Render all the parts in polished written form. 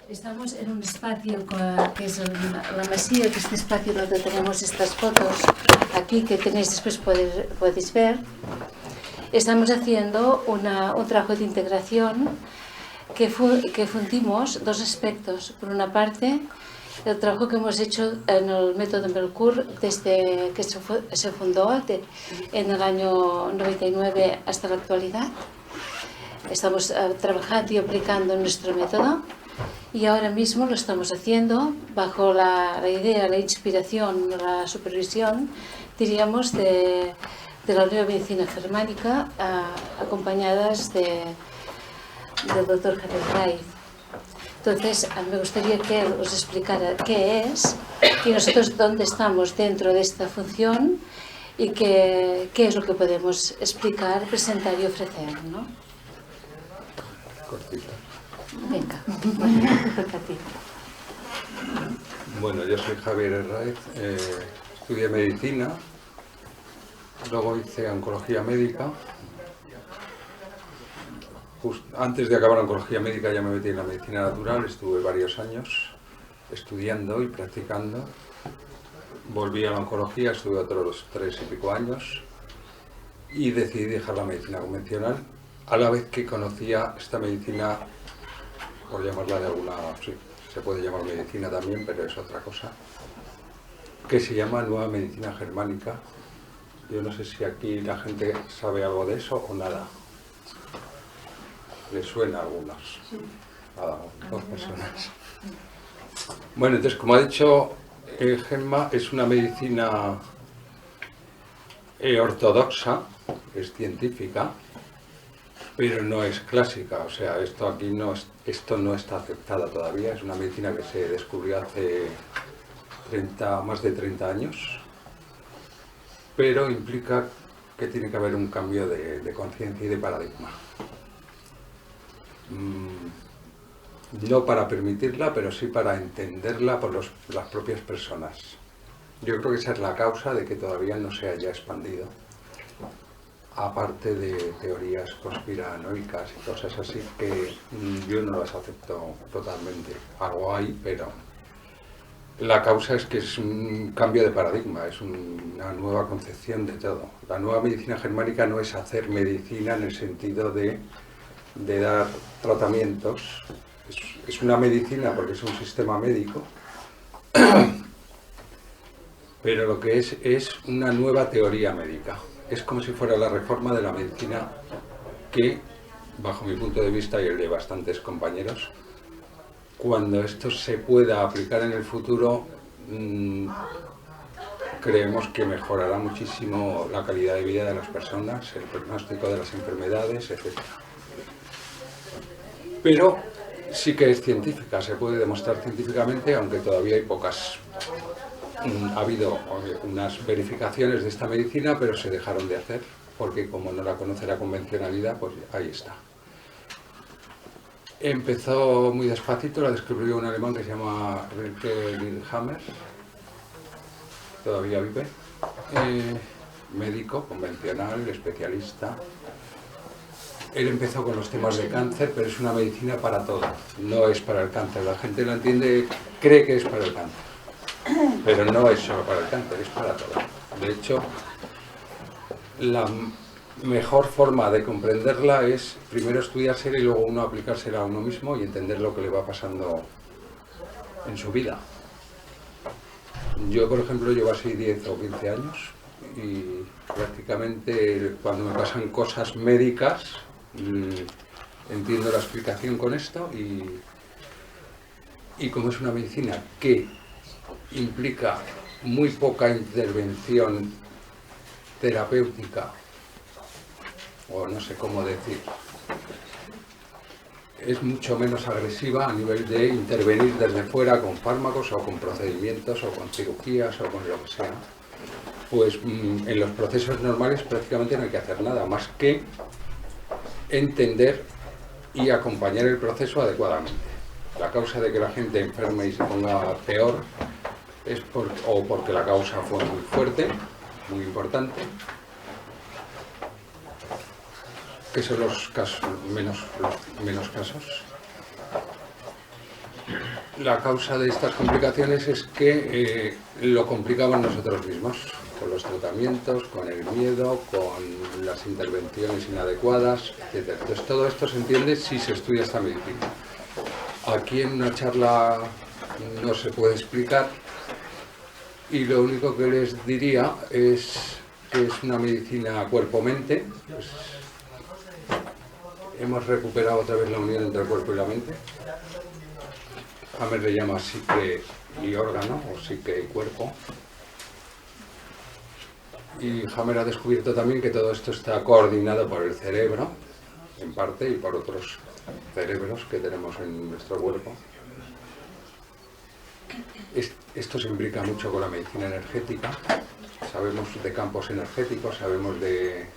Estamos en un espacio que es la Masía, que este espacio donde tenemos estas fotos aquí que tenéis después podéis ver. Estamos haciendo un trabajo de integración que fundimos dos aspectos. Por una parte, el trabajo que hemos hecho en el método Melkur desde que se fundó en el año 99 hasta la actualidad. Estamos trabajando y aplicando nuestro método y ahora mismo lo estamos haciendo bajo la idea, la inspiración, la supervisión, diríamos, de la nueva medicina germánica, acompañadas del doctor Javier Raiz. Entonces, me gustaría que él os explicara qué es y nosotros dónde estamos dentro de esta función y qué es lo que podemos explicar, presentar y ofrecer, ¿no? Cortita. Venga, toca a ti. Bueno, yo soy Javier Raiz, estudié medicina, luego hice oncología médica. Antes de acabar oncología médica ya me metí en la medicina natural, estuve varios años estudiando y practicando. Volví a la oncología, estuve otros 3 y pico años y decidí dejar la medicina convencional, a la vez que conocía esta medicina, por llamarla de alguna, sí, se puede llamar medicina también, pero es otra cosa, que se llama Nueva Medicina Germánica. Yo no sé si aquí la gente sabe algo de eso o nada. ¿Les suena a algunos? A 2 personas. Bueno, entonces, como ha dicho Gemma, es una medicina ortodoxa, es científica, pero no es clásica. O sea, esto no está aceptada todavía. Es una medicina que se descubrió hace más de 30 años, pero implica que tiene que haber un cambio de conciencia y de paradigma. No para permitirla, pero sí para entenderla por las propias personas. Yo creo que esa es la causa de que todavía no se haya expandido, aparte de teorías conspiranoicas y cosas así que yo no las acepto totalmente. Algo hay, pero la causa es que es un cambio de paradigma, es una nueva concepción de todo. La nueva medicina germánica no es hacer medicina en el sentido de dar tratamientos. Es una medicina porque es un sistema médico, pero lo que es una nueva teoría médica. Es como si fuera la reforma de la medicina que, bajo mi punto de vista y el de bastantes compañeros, cuando esto se pueda aplicar en el futuro, creemos que mejorará muchísimo la calidad de vida de las personas, el pronóstico de las enfermedades, etc. Pero sí que es científica, se puede demostrar científicamente, aunque todavía hay pocas. Ha habido unas verificaciones de esta medicina, pero se dejaron de hacer, porque como no la conoce la convencionalidad, pues ahí está. Empezó muy despacito, la descubrió un alemán que se llama Rilke Lillehammer, todavía vive, médico convencional, especialista. Él empezó con los temas de cáncer, pero es una medicina para todo, no es para el cáncer. La gente lo entiende, cree que es para el cáncer, pero no es solo para el cáncer, es para todo. De hecho, la mejor forma de comprenderla es primero estudiársela y luego uno aplicársela a uno mismo y entender lo que le va pasando en su vida. Yo, por ejemplo, llevo así 10 o 15 años y prácticamente cuando me pasan cosas médicas, entiendo la explicación con esto y como es una medicina que implica muy poca intervención terapéutica, o no sé cómo decir, es mucho menos agresiva a nivel de intervenir desde fuera con fármacos o con procedimientos o con cirugías o con lo que sea, pues en los procesos normales prácticamente no hay que hacer nada más que entender y acompañar el proceso adecuadamente. La causa de que la gente enferme y se ponga peor es porque la causa fue muy fuerte, muy importante, que son los menos casos. la causa de estas complicaciones es que lo complicamos nosotros mismos, con los tratamientos, con el miedo, con las intervenciones inadecuadas, etc. Entonces todo esto se entiende si se estudia esta medicina. Aquí en una charla no se puede explicar y lo único que les diría es que es una medicina cuerpo-mente. Pues, hemos recuperado otra vez la unión entre el cuerpo y la mente. Hammer le llama psique y órgano, o psique y cuerpo. Y Hammer ha descubierto también que todo esto está coordinado por el cerebro, en parte, y por otros cerebros que tenemos en nuestro cuerpo. Esto se imbrica mucho con la medicina energética. Sabemos de campos energéticos, sabemos de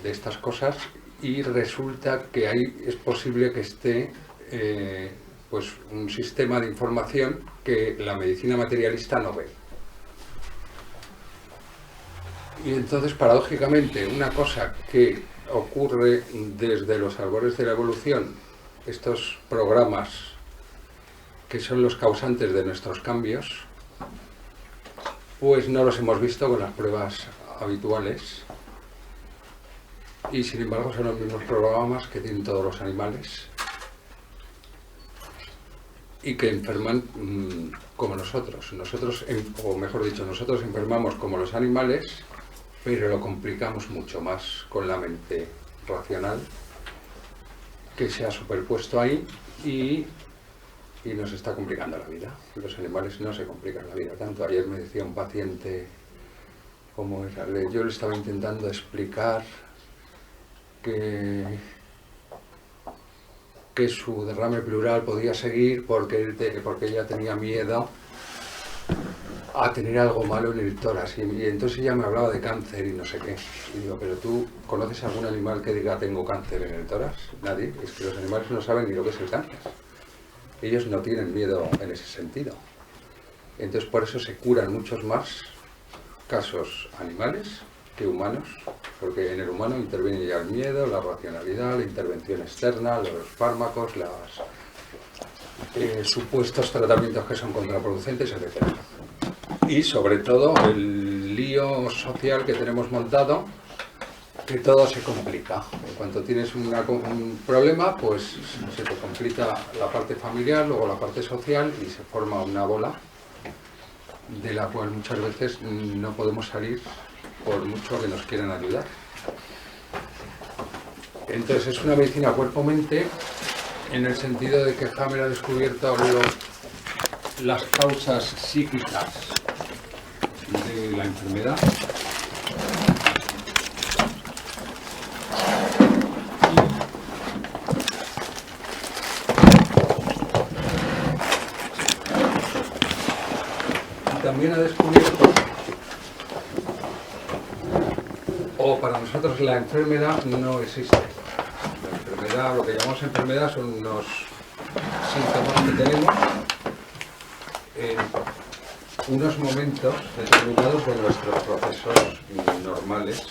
estas cosas, y resulta que ahí es posible que esté pues un sistema de información que la medicina materialista no ve. Y entonces, paradójicamente, una cosa que ocurre desde los albores de la evolución, estos programas que son los causantes de nuestros cambios, pues no los hemos visto con las pruebas habituales, y sin embargo son los mismos programas que tienen todos los animales y que enferman como nosotros. O mejor dicho, nosotros enfermamos como los animales, pero lo complicamos mucho más con la mente racional que se ha superpuesto ahí y nos está complicando la vida. Los animales no se complican la vida tanto. Ayer me decía un paciente cómo era. Yo le estaba intentando explicar que su derrame pleural podía seguir porque ella tenía miedo a tener algo malo en el tórax, y entonces ella me hablaba de cáncer y no sé qué. Y digo, pero ¿tú conoces algún animal que diga tengo cáncer en el tórax? Nadie. Es que los animales no saben ni lo que es el cáncer. Ellos no tienen miedo en ese sentido. Entonces por eso se curan muchos más casos animales que humanos, porque en el humano interviene ya el miedo, la racionalidad, la intervención externa, los fármacos, los supuestos tratamientos que son contraproducentes, etc. Y sobre todo el lío social que tenemos montado, que todo se complica. En cuanto tienes un problema, pues se te complica la parte familiar, luego la parte social, y se forma una bola de la cual muchas veces no podemos salir por mucho que nos quieran ayudar. Entonces es una medicina cuerpo-mente, en el sentido de que Hammer ha descubierto las causas psíquicas de la enfermedad, y también ha descubierto, o para nosotros la enfermedad no existe. La enfermedad, lo que llamamos enfermedad, son unos síntomas que tenemos en unos momentos determinados de nuestros procesos normales.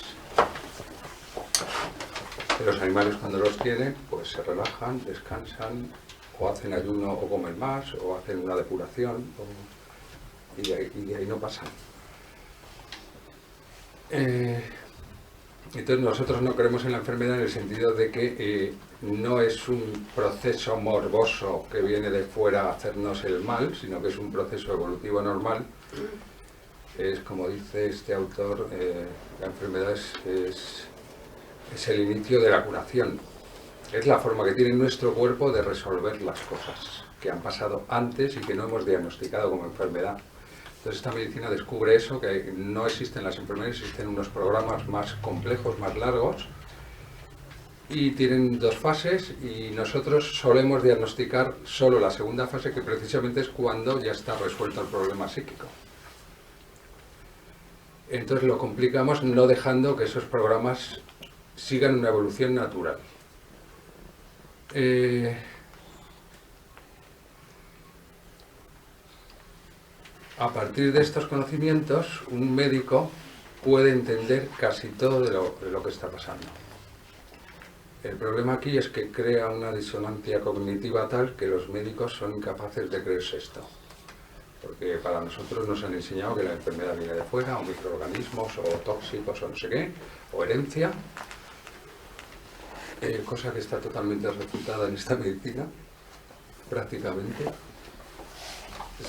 Los animales, cuando los tienen, pues se relajan, descansan, o hacen ayuno o comen más, o hacen una depuración, y de ahí no pasan. Entonces nosotros no creemos en la enfermedad en el sentido de que no es un proceso morboso que viene de fuera a hacernos el mal, sino que es un proceso evolutivo normal. Es como dice este autor, la enfermedad es el inicio de la curación. Es la forma que tiene nuestro cuerpo de resolver las cosas que han pasado antes y que no hemos diagnosticado como enfermedad. Entonces esta medicina descubre eso, que no existen las enfermedades, existen unos programas más complejos, más largos, y tienen dos fases, y nosotros solemos diagnosticar solo la segunda fase, que precisamente es cuando ya está resuelto el problema psíquico. Entonces lo complicamos no dejando que esos programas sigan una evolución natural. A partir de estos conocimientos, un médico puede entender casi todo de lo que está pasando. El problema aquí es que crea una disonancia cognitiva tal que los médicos son incapaces de creerse esto. Porque para nosotros nos han enseñado que la enfermedad viene de fuera, o microorganismos, o tóxicos, o no sé qué, o herencia, cosa que está totalmente refutada en esta medicina, prácticamente,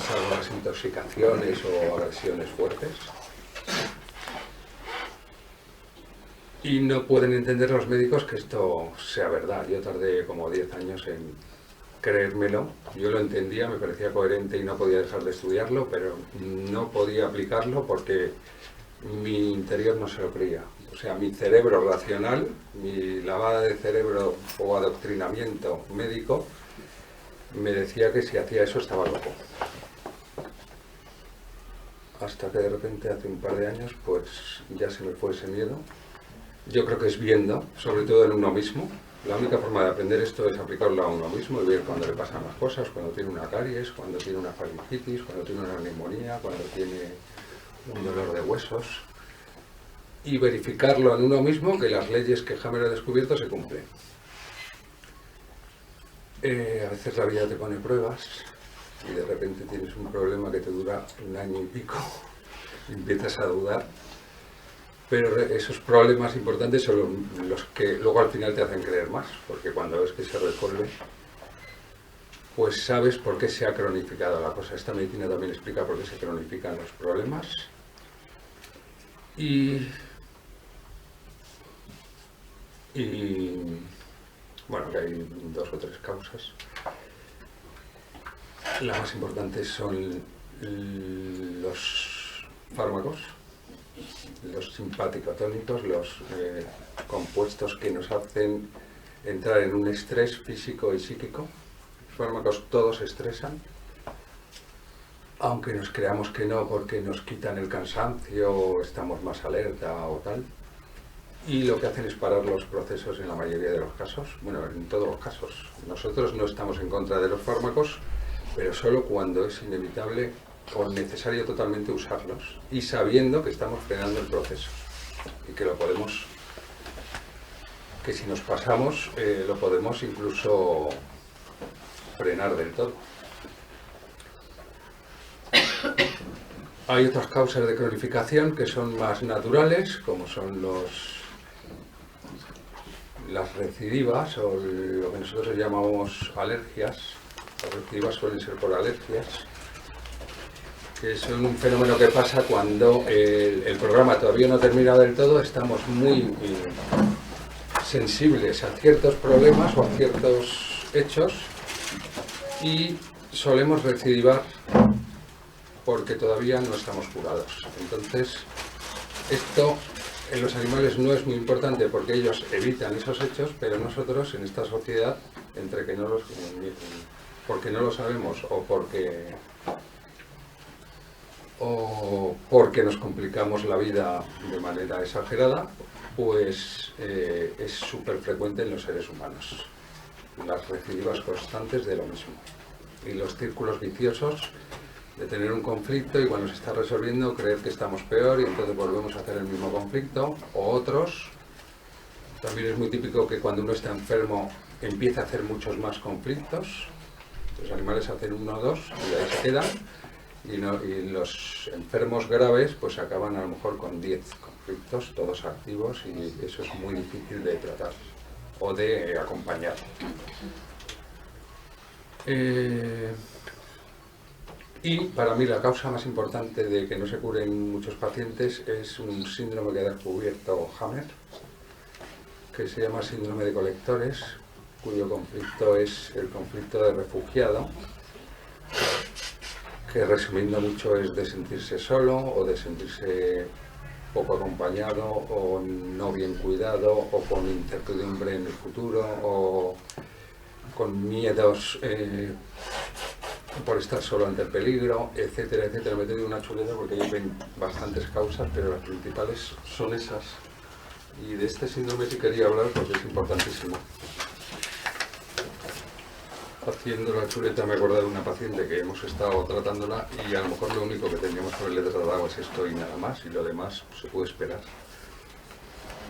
salvo las intoxicaciones o agresiones fuertes. Y no pueden entender los médicos que esto sea verdad. Yo tardé como 10 años en creérmelo. Yo lo entendía, me parecía coherente y no podía dejar de estudiarlo, pero no podía aplicarlo porque mi interior no se lo creía. O sea, mi cerebro racional, mi lavada de cerebro o adoctrinamiento médico, me decía que si hacía eso estaba loco. Hasta que de repente hace un par de años, pues ya se me fue ese miedo. Yo creo que es viendo, sobre todo en uno mismo. La única forma de aprender esto es aplicarlo a uno mismo y ver cuando le pasan las cosas, cuando tiene una caries, cuando tiene una faringitis, cuando tiene una neumonía, cuando tiene un dolor de huesos. Y verificarlo en uno mismo que las leyes que Hammer ha descubierto se cumplen. A veces la vida te pone pruebas y de repente tienes un problema que te dura 1 año y pico y empiezas a dudar. Pero esos problemas importantes son los que luego al final te hacen creer más, porque cuando ves que se resuelve, pues sabes por qué se ha cronificado la cosa. Esta medicina también explica por qué se cronifican los problemas. Y bueno, que hay 2 o 3 causas. La más importante son los fármacos, los simpaticotónicos, los compuestos que nos hacen entrar en un estrés físico y psíquico. Los fármacos todos estresan, aunque nos creamos que no, porque nos quitan el cansancio, estamos más alerta o tal. Y lo que hacen es parar los procesos en la mayoría de los casos, bueno, en todos los casos. Nosotros no estamos en contra de los fármacos, pero solo cuando es inevitable o necesario totalmente usarlos y sabiendo que estamos frenando el proceso y que lo podemos, que si nos pasamos lo podemos incluso frenar del todo. Hay otras causas de cronificación que son más naturales, como son las recidivas o lo que nosotros llamamos alergias. Las recidivas suelen ser por alergias, que son un fenómeno que pasa cuando el programa todavía no ha terminado del todo, estamos muy sensibles a ciertos problemas o a ciertos hechos y solemos recidivar porque todavía no estamos curados. Entonces, esto en los animales no es muy importante porque ellos evitan esos hechos, pero nosotros en esta sociedad, entre que no los, porque no lo sabemos o porque nos complicamos la vida de manera exagerada, pues es súper frecuente en los seres humanos. Las recidivas constantes de lo mismo. Y los círculos viciosos de tener un conflicto y cuando se está resolviendo creer que estamos peor y entonces volvemos a hacer el mismo conflicto, o otros. También es muy típico que cuando uno está enfermo empieza a hacer muchos más conflictos. Los animales hacen 1 o 2 y ahí se quedan. Y los enfermos graves pues acaban a lo mejor con 10 conflictos, todos activos, y eso es muy difícil de tratar o de acompañar. Y para mí la causa más importante de que no se curen muchos pacientes es un síndrome que ha descubierto Hammer, que se llama síndrome de colectores, cuyo conflicto es el conflicto de refugiado, que resumiendo mucho es de sentirse solo o de sentirse poco acompañado o no bien cuidado o con incertidumbre en el futuro o con miedos por estar solo ante el peligro, etcétera, etcétera. Me he tenido una chuleta porque hay bastantes causas, pero las principales son esas. Y de este síndrome sí quería hablar porque es importantísimo. Haciendo la chuleta me he acordado de una paciente que hemos estado tratándola y a lo mejor lo único que teníamos que haberle tratado es esto y nada más, y lo demás se puede esperar.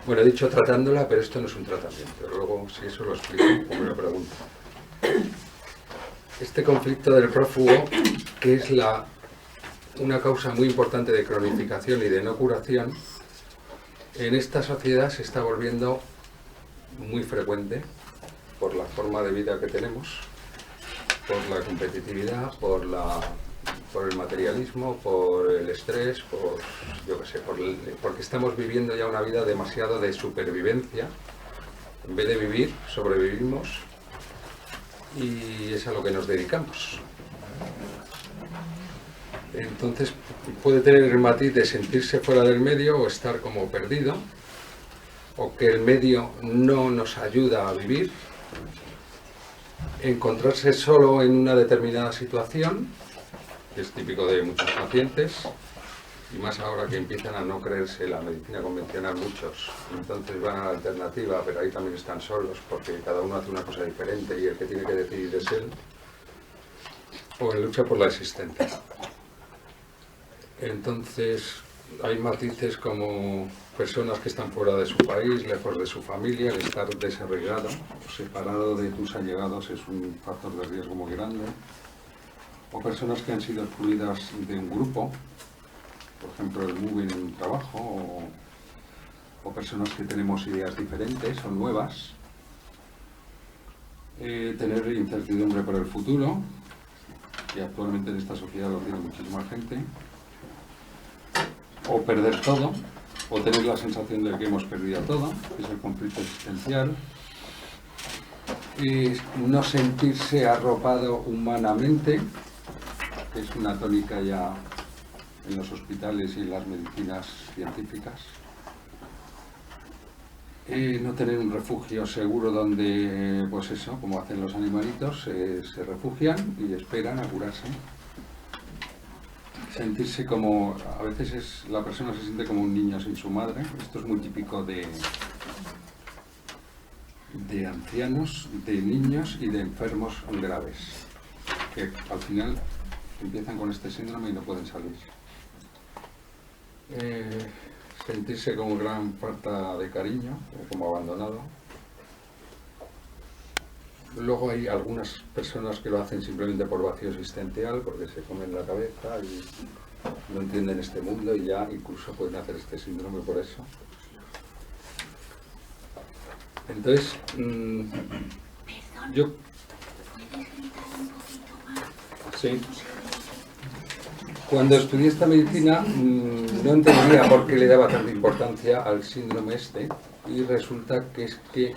Bueno, he dicho tratándola, pero esto no es un tratamiento. Luego, si eso lo explico, o me lo pregunto. Este conflicto del prófugo, que es una causa muy importante de cronificación y de no curación, en esta sociedad se está volviendo muy frecuente por la forma de vida que tenemos, por la competitividad, por el materialismo, por el estrés, yo qué sé, porque estamos viviendo ya una vida demasiado de supervivencia. En vez de vivir, sobrevivimos y es a lo que nos dedicamos. Entonces puede tener el matiz de sentirse fuera del medio o estar como perdido, o que el medio no nos ayuda a vivir, encontrarse solo en una determinada situación, que es típico de muchos pacientes, y más ahora que empiezan a no creerse la medicina convencional muchos, entonces van a la alternativa, pero ahí también están solos porque cada uno hace una cosa diferente y el que tiene que decidir es él, o en lucha por la existencia. Entonces hay matices como personas que están fuera de su país, lejos de su familia, el estar desarraigado o separado de tus allegados es un factor de riesgo muy grande, o personas que han sido excluidas de un grupo, por ejemplo el moving en un trabajo, o personas que tenemos ideas diferentes o nuevas, tener incertidumbre por el futuro, que actualmente en esta sociedad lo tiene muchísima gente, o perder todo, o tener la sensación de que hemos perdido todo, que es el conflicto existencial, y no sentirse arropado humanamente, que es una tónica ya en los hospitales y en las medicinas científicas, no tener un refugio seguro donde, pues eso, como hacen los animalitos, se refugian y esperan a curarse. Sentirse como, a veces la persona se siente como un niño sin su madre. Esto es muy típico de ancianos, de niños y de enfermos graves, que al final empiezan con este síndrome y no pueden salir. Sentirse como gran falta de cariño, como abandonado. Luego hay algunas personas que lo hacen simplemente por vacío existencial, porque se comen la cabeza y no entienden este mundo y ya incluso pueden hacer este síndrome por eso. Entonces, yo... Sí. Cuando estudié esta medicina no entendía por qué le daba tanta importancia al síndrome este, y resulta que es que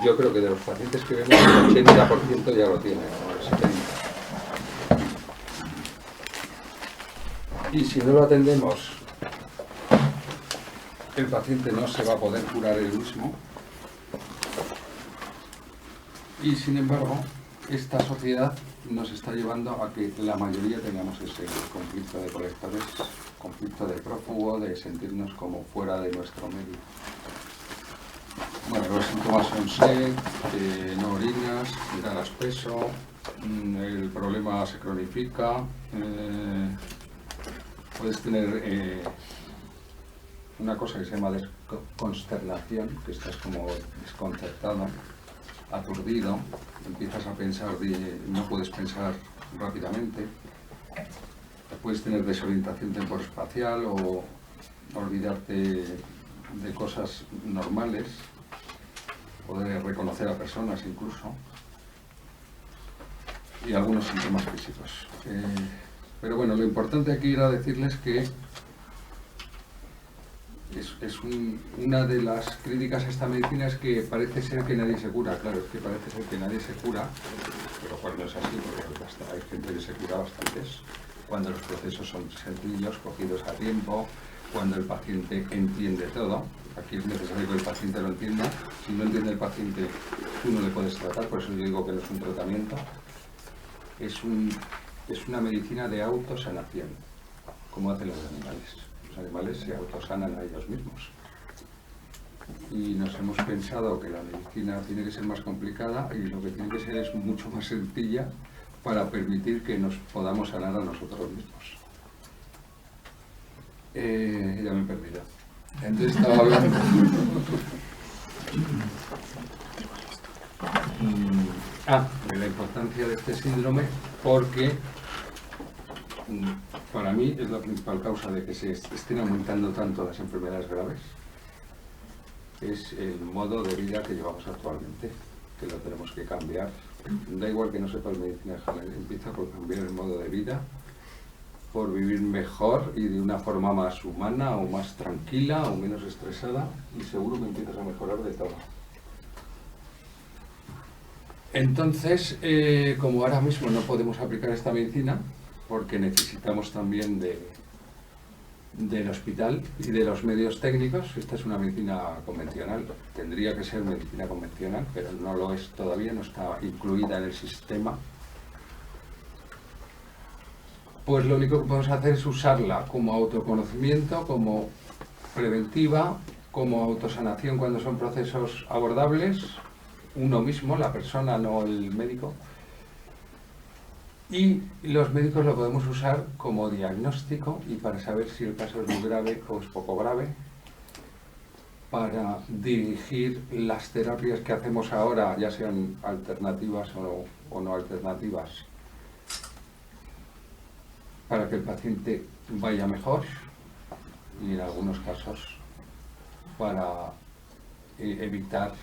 yo creo que de los pacientes que vemos el 80% ya lo tienen, o el 70%. Y si no lo atendemos, el paciente no se va a poder curar él mismo. Y sin embargo, esta sociedad nos está llevando a que la mayoría tengamos ese conflicto de colectores, conflicto de prófugo, de sentirnos como fuera de nuestro medio. Bueno, los síntomas son sed, no orinas, ganas peso, el problema se cronifica, puedes tener una cosa que se llama consternación, que estás como desconcertado, aturdido, empiezas a pensar, no puedes pensar rápidamente, puedes tener desorientación temporoespacial o olvidarte de cosas normales, poder reconocer a personas incluso, y algunos síntomas físicos. Pero bueno, lo importante aquí era decirles que una de las críticas a esta medicina es que parece ser que nadie se cura. Claro, es que parece ser que nadie se cura, pero cual no es así, porque hay gente que se cura bastantes, cuando los procesos son sencillos, cogidos a tiempo, cuando el paciente entiende todo. Aquí es necesario que el paciente lo entienda. Si no entiende el paciente, tú no le puedes tratar, por eso yo digo que no es un tratamiento. Es una medicina de autosanación, como hacen los animales. Los animales se autosanan a ellos mismos. Y nos hemos pensado que la medicina tiene que ser más complicada y lo que tiene que ser es mucho más sencilla para permitir que nos podamos sanar a nosotros mismos. Ya me he perdido. Entonces estaba hablando de la importancia de este síndrome porque para mí es la principal causa de que se estén aumentando tanto las enfermedades graves. Es el modo de vida que llevamos actualmente, que lo tenemos que cambiar. Da igual que no sepas medicina general, empieza por cambiar el modo de vida, por vivir mejor y de una forma más humana o más tranquila o menos estresada, y seguro que empiezas a mejorar de todo. Entonces, como ahora mismo no podemos aplicar esta medicina, porque necesitamos también del hospital y de los medios técnicos, esta es una medicina convencional, tendría que ser medicina convencional, pero no lo es todavía, no está incluida en el sistema. Pues lo único que podemos hacer es usarla como autoconocimiento, como preventiva, como autosanación cuando son procesos abordables, uno mismo, la persona, no el médico. Y los médicos lo podemos usar como diagnóstico y para saber si el caso es muy grave o es poco grave, para dirigir las terapias que hacemos ahora, ya sean alternativas o no alternativas, para que el paciente vaya mejor y en algunos casos para evitar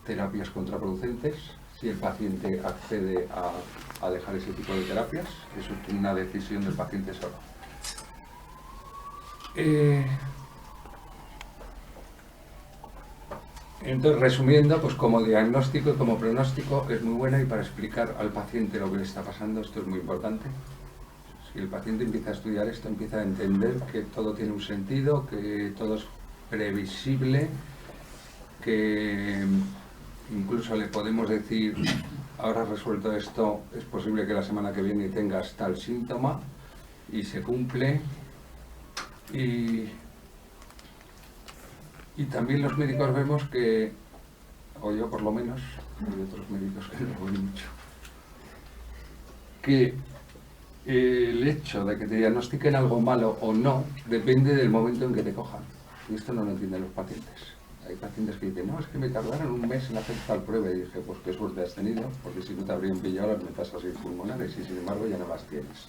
terapias contraproducentes. Si el paciente accede a dejar ese tipo de terapias, eso es una decisión del paciente solo. Entonces, resumiendo, pues como diagnóstico y como pronóstico es muy buena, y para explicar al paciente lo que le está pasando, esto es muy importante. Si el paciente empieza a estudiar esto, empieza a entender que todo tiene un sentido, que todo es previsible, que incluso le podemos decir, ahora resuelto esto, es posible que la semana que viene tengas tal síntoma, y se cumple. Y también los médicos vemos que, o yo por lo menos, hay otros médicos que no voy mucho, que el hecho de que te diagnostiquen algo malo o no depende del momento en que te cojan. Y esto no lo entienden los pacientes. Hay pacientes que dicen, no, es que me tardaron un mes en hacer tal prueba, y dije, pues qué suerte has tenido, porque si no te habrían pillado las metástasis pulmonares y sin embargo ya no las tienes.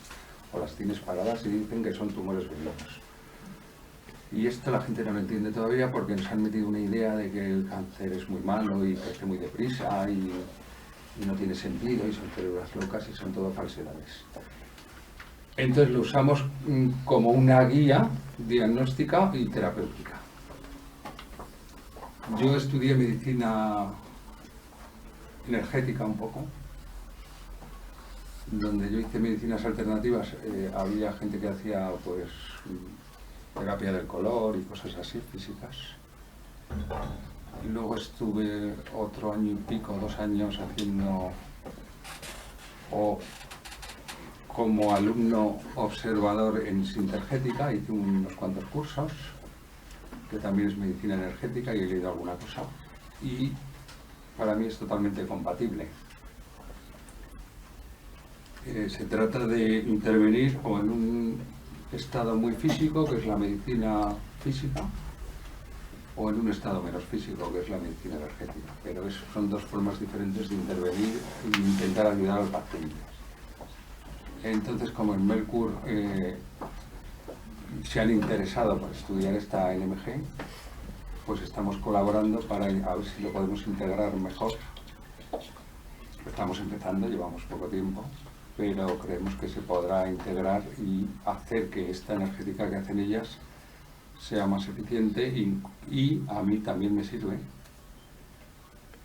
O las tienes paradas y dicen que son tumores benignos. Y esto la gente no lo entiende todavía porque nos han metido una idea de que el cáncer es muy malo y crece muy deprisa y no tiene sentido y son células locas y son todo falsedades. Entonces lo usamos como una guía diagnóstica y terapéutica. Yo estudié medicina energética un poco, donde yo hice medicinas alternativas, había gente que hacía pues terapia del color y cosas así, físicas. Y luego estuve otro año y pico, 2 años haciendo como alumno observador en sintergética, hice unos cuantos cursos, que también es medicina energética, y he leído alguna cosa, y para mí es totalmente compatible. Se trata de intervenir o en un estado muy físico, que es la medicina física, o en un estado menos físico, que es la medicina energética. Pero son dos formas diferentes de intervenir e intentar ayudar al paciente. Entonces, como en Mercur se han interesado por estudiar esta NMG, pues estamos colaborando para a ver si lo podemos integrar mejor. Estamos empezando, llevamos poco tiempo, pero creemos que se podrá integrar y hacer que esta energética que hacen ellas sea más eficiente, y a mí también me sirve,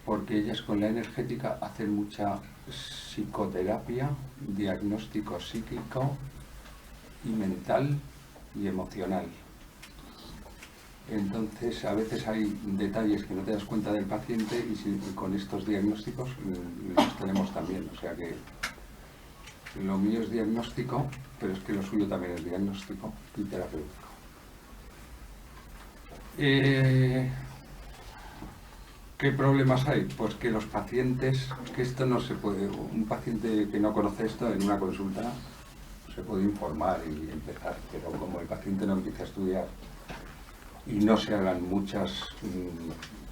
porque ellas con la energética hacen mucha psicoterapia, diagnóstico psíquico y mental y emocional. Entonces a veces hay detalles que no te das cuenta del paciente, y con estos diagnósticos los tenemos también. O sea que lo mío es diagnóstico, pero es que lo suyo también es diagnóstico y terapéutico. ¿Qué problemas hay? Pues que los pacientes, que esto no se puede, un paciente que no conoce esto en una consulta se puede informar y empezar, pero como el paciente no empieza a estudiar y no se hagan muchas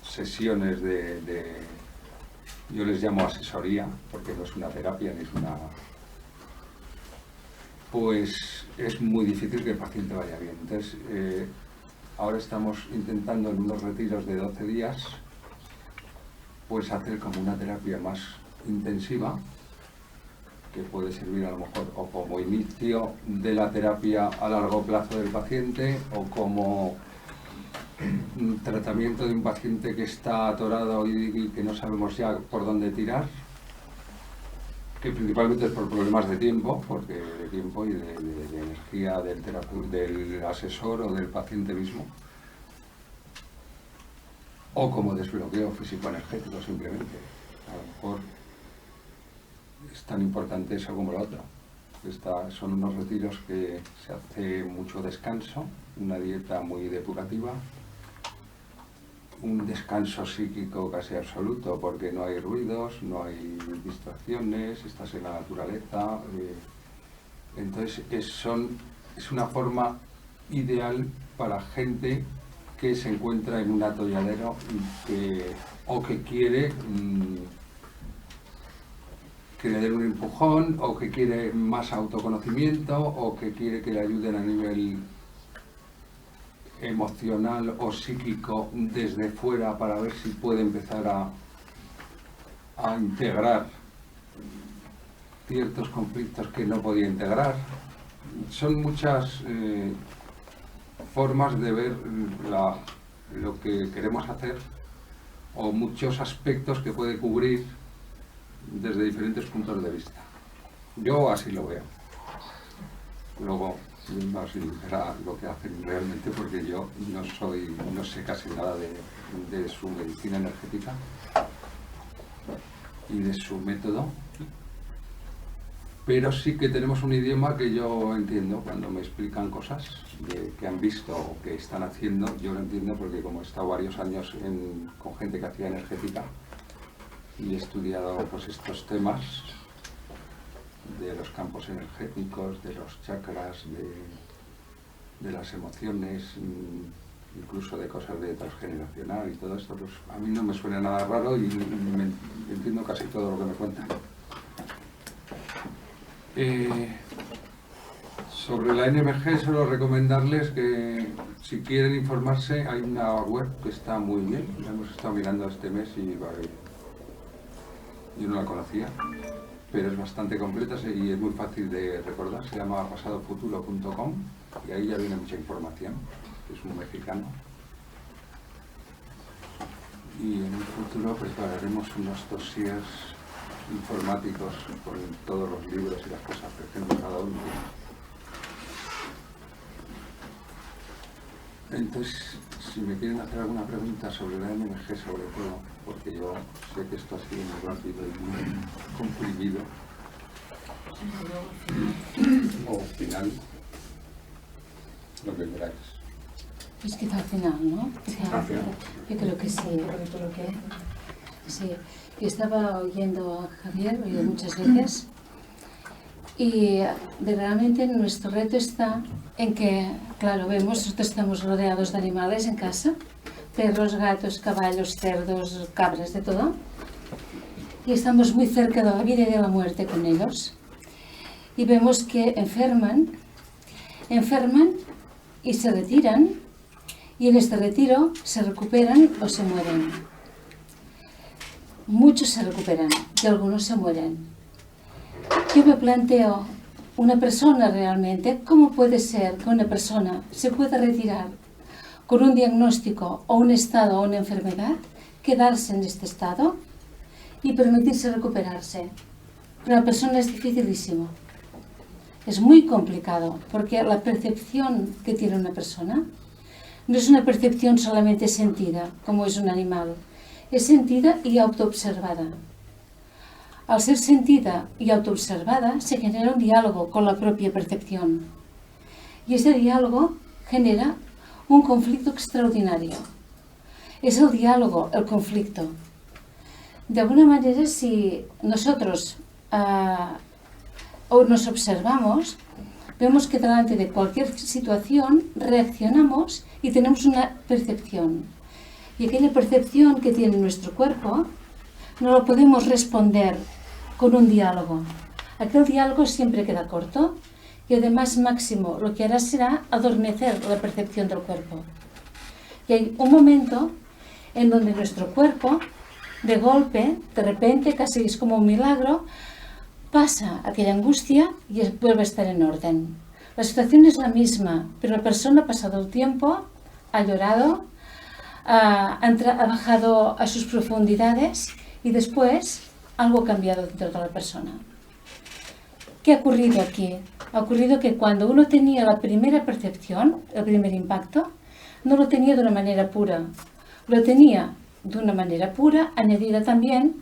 sesiones yo les llamo asesoría, porque no es una terapia ni es una... pues es muy difícil que el paciente vaya bien. Entonces, ahora estamos intentando en unos retiros de 12 días pues hacer como una terapia más intensiva, que puede servir a lo mejor o como inicio de la terapia a largo plazo del paciente o como tratamiento de un paciente que está atorado y que no sabemos ya por dónde tirar, que principalmente es por problemas de tiempo, porque de tiempo y de energía del asesor o del paciente mismo, o como desbloqueo físico-energético simplemente. A lo mejor es tan importante eso como lo otro. Son unos retiros que se hace mucho descanso, una dieta muy depurativa, un descanso psíquico casi absoluto, porque no hay ruidos, no hay distracciones, estás en la naturaleza. Entonces es una forma ideal para gente que se encuentra en un atolladero o que quiere que le den un empujón, o que quiere más autoconocimiento, o que quiere que le ayuden a nivel emocional o psíquico desde fuera para ver si puede empezar a integrar ciertos conflictos que no podía integrar. Son muchas formas de ver lo que queremos hacer, o muchos aspectos que puede cubrir desde diferentes puntos de vista. Yo así lo veo. Luego así será lo que hacen realmente, porque yo no sé casi nada de su medicina energética y de su método, pero sí que tenemos un idioma que yo entiendo. Cuando me explican cosas que han visto o que están haciendo, yo lo entiendo, porque como he estado varios años con gente que hacía energética y he estudiado pues estos temas de los campos energéticos, de los chakras, de las emociones, incluso de cosas de transgeneracional y todo esto, pues a mí no me suena nada raro y entiendo casi todo lo que me cuentan. Sobre la NMG, solo recomendarles que si quieren informarse, hay una web que está muy bien, la hemos estado mirando este mes y yo no la conocía, pero es bastante completa y es muy fácil de recordar. Se llama pasadofuturo.com y ahí ya viene mucha información. Es un mexicano. Y en el futuro prepararemos unos dossiers informáticos con todos los libros y las cosas que tenemos cada uno. Entonces, si me quieren hacer alguna pregunta sobre la NMG, sobre todo, porque yo sé que esto ha sido muy rápido y muy comprimido, o final, lo que queráis. Pues quizá al final, ¿no? Yo creo que sí. Sí. Yo estaba oyendo a Javier, he oído muchas veces, y realmente nuestro reto está en que, claro, nosotros estamos rodeados de animales en casa, perros, gatos, caballos, cerdos, cabras, de todo, y estamos muy cerca de la vida y de la muerte con ellos, y vemos que enferman y se retiran, y en este retiro se recuperan o se mueren. Muchos se recuperan y algunos se mueren. Yo me planteo, una persona realmente, ¿cómo puede ser que una persona se pueda retirar con un diagnóstico o un estado o una enfermedad, quedarse en este estado y permitirse recuperarse? Para la persona es dificilísimo. Es muy complicado, porque la percepción que tiene una persona no es una percepción solamente sentida, como es un animal. Es sentida y autoobservada. Al ser sentida y autoobservada, se genera un diálogo con la propia percepción. Y ese diálogo genera un conflicto extraordinario. Es el diálogo, el conflicto. De alguna manera, si nosotros o nos observamos, vemos que delante de cualquier situación reaccionamos y tenemos una percepción. Y aquella percepción que tiene nuestro cuerpo no lo podemos responder con un diálogo. Aquel diálogo siempre queda corto y además máximo lo que hará será adormecer la percepción del cuerpo. Y hay un momento en donde nuestro cuerpo, de golpe, de repente, casi es como un milagro, pasa aquella angustia y vuelve a estar en orden. La situación es la misma, pero la persona ha pasado el tiempo, ha llorado, ha bajado a sus profundidades y después algo ha cambiado dentro de la persona. ¿Qué ha ocurrido aquí? Ha ocurrido que cuando uno tenía la primera percepción, el primer impacto, no lo tenía de una manera pura. Lo tenía de una manera pura, añadida también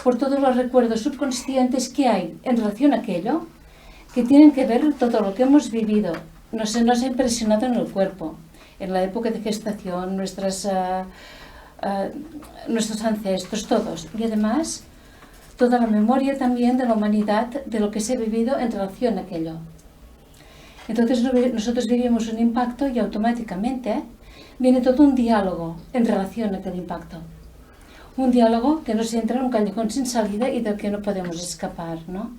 por todos los recuerdos subconscientes que hay en relación a aquello, que tienen que ver todo lo que hemos vivido. Nos ha impresionado en el cuerpo, en la época de gestación, nuestros ancestros, todos. Y además, toda la memoria también de la humanidad, de lo que se ha vivido en relación a aquello. Entonces nosotros vivimos un impacto y automáticamente viene todo un diálogo en relación a aquel impacto. Un diálogo que nos entra en un callejón sin salida y del que no podemos escapar, ¿no?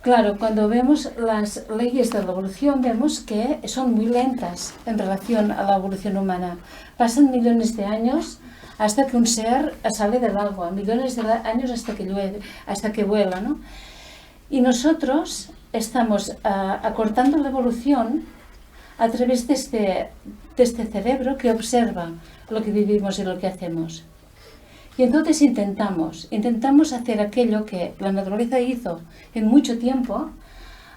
Claro, cuando vemos las leyes de la evolución, vemos que son muy lentas en relación a la evolución humana. Pasan millones de años hasta que un ser sale del agua, millones de años hasta que llueve, hasta que vuela, ¿no? Y nosotros estamos acortando la evolución a través de este cerebro que observa lo que vivimos y lo que hacemos. Y entonces intentamos hacer aquello que la naturaleza hizo en mucho tiempo,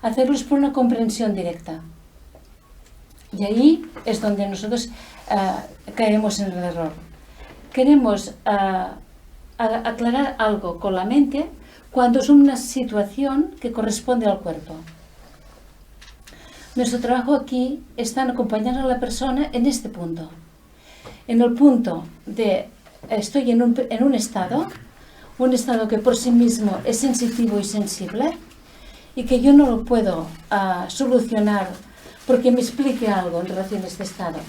hacerlos por una comprensión directa. Y ahí es donde nosotros caemos en el error. Queremos aclarar algo con la mente cuando es una situación que corresponde al cuerpo. Nuestro trabajo aquí está en acompañar a la persona en este punto. En el punto de estoy en un estado que por sí mismo es sensitivo y sensible y que yo no lo puedo solucionar porque me explique algo en relación a este estado.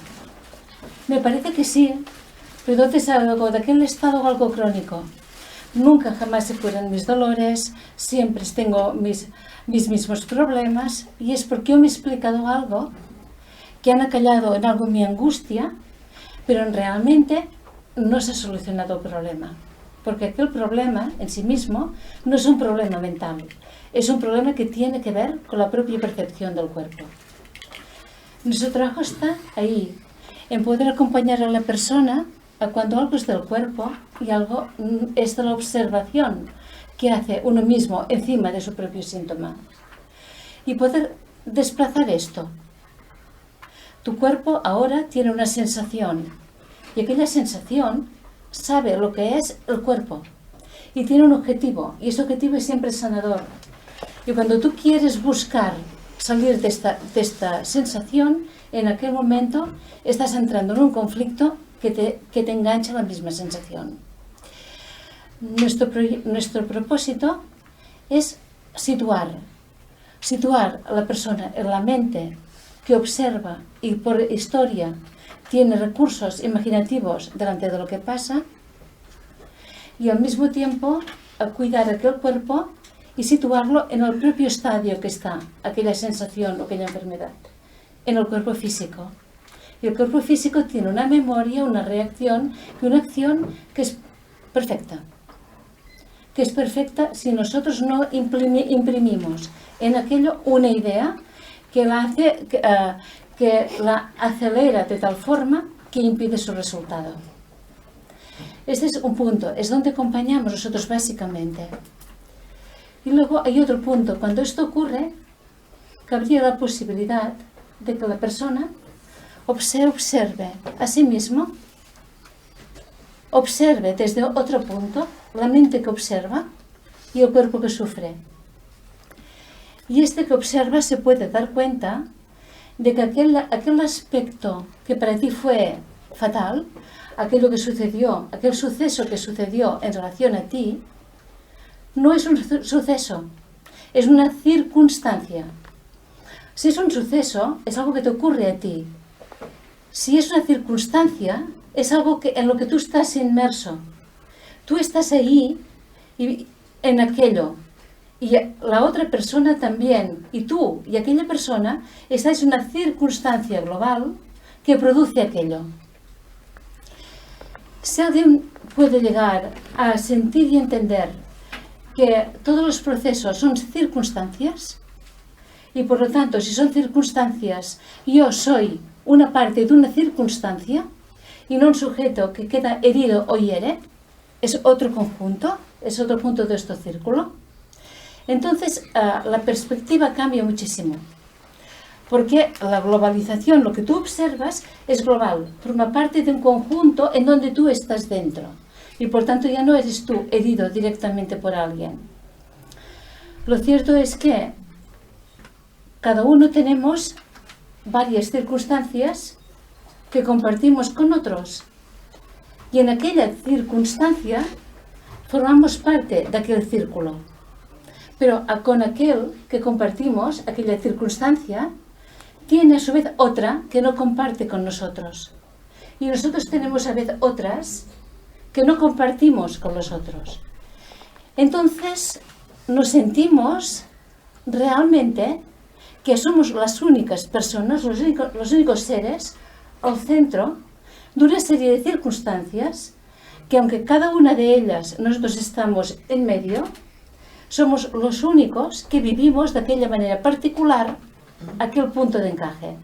Me parece que sí, pero entonces algo de aquel estado algo crónico. Nunca jamás se curan mis dolores, siempre tengo mis mismos problemas y es porque yo me he explicado algo que han acallado en algo mi angustia, pero realmente no se ha solucionado el problema, porque aquel problema en sí mismo no es un problema mental, es un problema que tiene que ver con la propia percepción del cuerpo. Nuestro trabajo está ahí, en poder acompañar a la persona a cuando algo es del cuerpo y algo es de la observación que hace uno mismo encima de su propio síntoma. Y poder desplazar esto. Tu cuerpo ahora tiene una sensación y aquella sensación sabe lo que es el cuerpo y tiene un objetivo y ese objetivo es siempre sanador. Y cuando tú quieres buscar salir de esta sensación, en aquel momento estás entrando en un conflicto que te engancha la misma sensación. Nuestro propósito es situar a la persona en la mente que observa y por historia tiene recursos imaginativos delante de lo que pasa y al mismo tiempo a cuidar aquel cuerpo y situarlo en el propio estadio que está aquella sensación o aquella enfermedad, en el cuerpo físico. Y el cuerpo físico tiene una memoria, una reacción y una acción que es perfecta. Que es perfecta si nosotros no imprimimos en aquello una idea que la acelera de tal forma que impide su resultado. Este es un punto, es donde acompañamos nosotros básicamente. Y luego hay otro punto, cuando esto ocurre, cabría la posibilidad de que la persona se observe a sí mismo, observe desde otro punto la mente que observa y el cuerpo que sufre. Y este que observa se puede dar cuenta de que aquel aspecto que para ti fue fatal, aquello que sucedió, aquel suceso que sucedió en relación a ti, no es un suceso, es una circunstancia. Si es un suceso, es algo que te ocurre a ti. Si es una circunstancia, es algo en lo que tú estás inmerso. Tú estás ahí y en aquello. Y la otra persona también. Y tú y aquella persona estáis en una circunstancia global que produce aquello. Si alguien puede llegar a sentir y entender que todos los procesos son circunstancias, y por lo tanto, si son circunstancias, yo soy una parte de una circunstancia y no un sujeto que queda herido o hiere, es otro conjunto, es otro punto de este círculo. Entonces, la perspectiva cambia muchísimo. Porque la globalización, lo que tú observas, es global, forma parte de un conjunto en donde tú estás dentro. Y por tanto ya no eres tú herido directamente por alguien. Lo cierto es que cada uno tenemos varias circunstancias que compartimos con otros. Y en aquella circunstancia formamos parte de aquel círculo. Pero con aquel que compartimos, aquella circunstancia, tiene a su vez otra que no comparte con nosotros. Y nosotros tenemos a vez otras que no compartimos con los otros. Entonces nos sentimos realmente que somos las únicas personas, los únicos seres al centro de una serie de circunstancias que, aunque cada una de ellas nosotros estamos en medio, somos los únicos que vivimos de aquella manera particular aquel punto de encaje.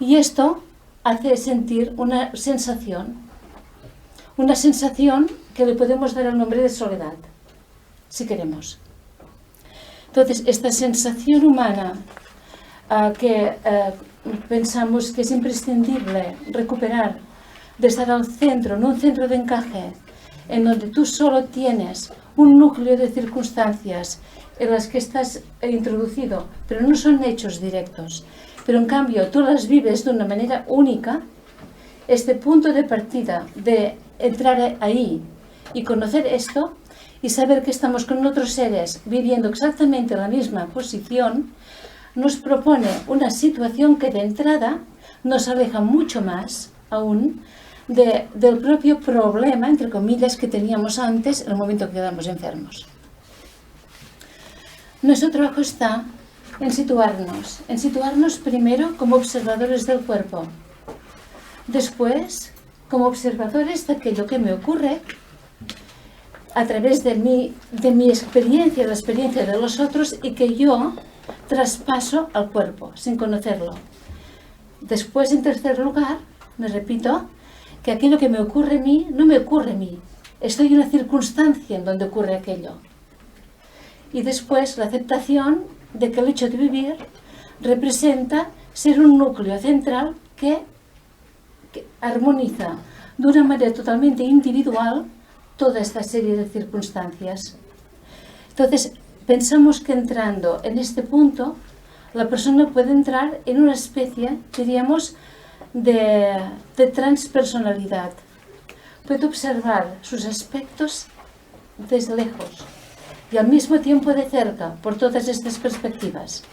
Y esto hace sentir una sensación que le podemos dar el nombre de soledad, si queremos. Entonces, esta sensación humana que pensamos que es imprescindible recuperar, de estar al centro, en un centro de encaje, en donde tú solo tienes un núcleo de circunstancias en las que estás introducido, pero no son hechos directos, pero en cambio tú las vives de una manera única. Este punto de partida de entrar ahí y conocer esto y saber que estamos con otros seres viviendo exactamente la misma posición, nos propone una situación que de entrada nos aleja mucho más aún del propio problema, entre comillas, que teníamos antes en el momento que quedamos enfermos. Nuestro trabajo está en situarnos primero como observadores del cuerpo, después como observadores de aquello que me ocurre a través de mi experiencia, la experiencia de los otros, y que yo traspaso al cuerpo sin conocerlo. Después, en tercer lugar, me repito, que aquello que me ocurre a mí no me ocurre a mí. Estoy en una circunstancia en donde ocurre aquello. Y después la aceptación de que el hecho de vivir representa ser un núcleo central que armoniza de una manera totalmente individual toda esta serie de circunstancias. Entonces, pensamos que entrando en este punto, la persona puede entrar en una especie, diríamos, de transpersonalidad. Puede observar sus aspectos desde lejos y al mismo tiempo de cerca, por todas estas perspectivas.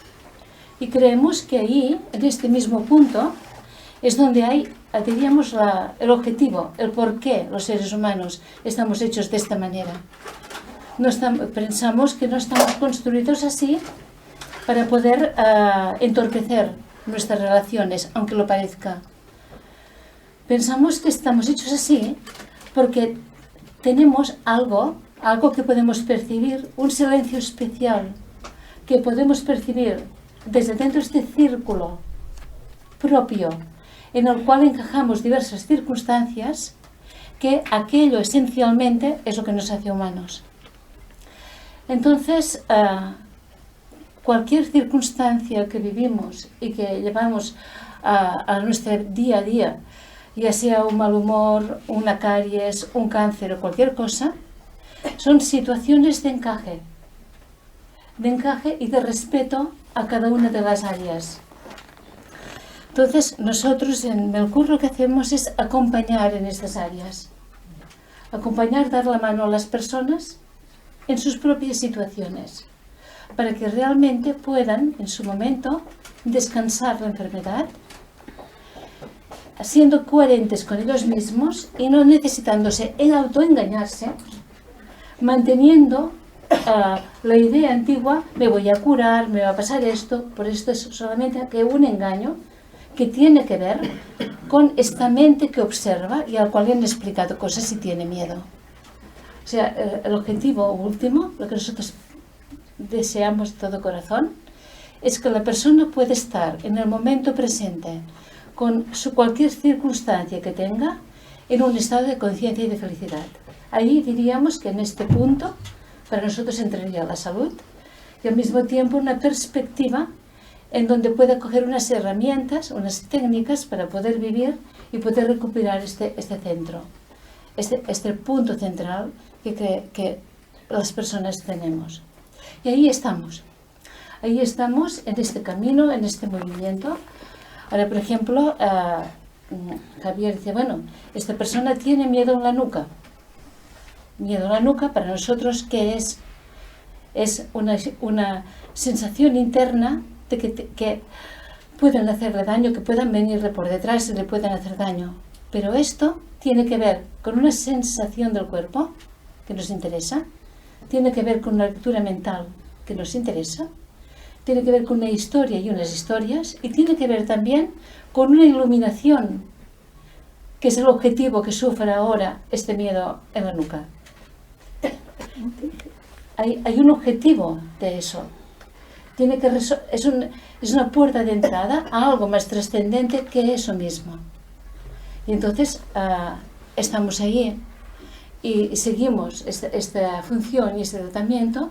Y creemos que ahí, en este mismo punto, es donde hay, diríamos, el objetivo, el por qué los seres humanos estamos hechos de esta manera. Pensamos que no estamos construidos así para poder entorpecer nuestras relaciones, aunque lo parezca. Pensamos que estamos hechos así porque tenemos algo que podemos percibir, un silencio especial que podemos percibir desde dentro de este círculo propio en el cual encajamos diversas circunstancias, que aquello esencialmente es lo que nos hace humanos. Entonces, cualquier circunstancia que vivimos y que llevamos a nuestro día a día, ya sea un mal humor, una caries, un cáncer o cualquier cosa, son situaciones de encaje y de respeto a cada una de las áreas. Entonces, nosotros en el curso lo que hacemos es acompañar en estas áreas. Acompañar, dar la mano a las personas en sus propias situaciones. para que realmente puedan, en su momento, descansar la enfermedad, siendo coherentes con ellos mismos y no necesitándose autoengañarse, manteniendo la idea antigua, me voy a curar, me va a pasar esto, por esto es solamente que un engaño que tiene que ver con esta mente que observa y al cual le han explicado cosas y tiene miedo. O sea, el objetivo último, lo que nosotros deseamos de todo corazón, es que la persona pueda estar en el momento presente con cualquier circunstancia que tenga en un estado de conciencia y de felicidad. Ahí diríamos que en este punto para nosotros entraría la salud y al mismo tiempo una perspectiva en donde pueda coger unas herramientas, unas técnicas para poder vivir y poder recuperar este centro, este punto central que las personas tenemos. Y ahí estamos en este camino, en este movimiento. Ahora, por ejemplo, Javier dice, bueno, esta persona tiene miedo en la nuca. Miedo en la nuca para nosotros, ¿qué es? Es una sensación interna de que pueden hacerle daño, que puedan venirle por detrás y le puedan hacer daño. Pero esto tiene que ver con una sensación del cuerpo que nos interesa, tiene que ver con una lectura mental que nos interesa, tiene que ver con una historia y unas historias, y tiene que ver también con una iluminación, que es el objetivo que sufre ahora este miedo en la nuca. Hay un objetivo de eso. Es una puerta de entrada a algo más trascendente que eso mismo. Y entonces estamos ahí y seguimos esta función y este tratamiento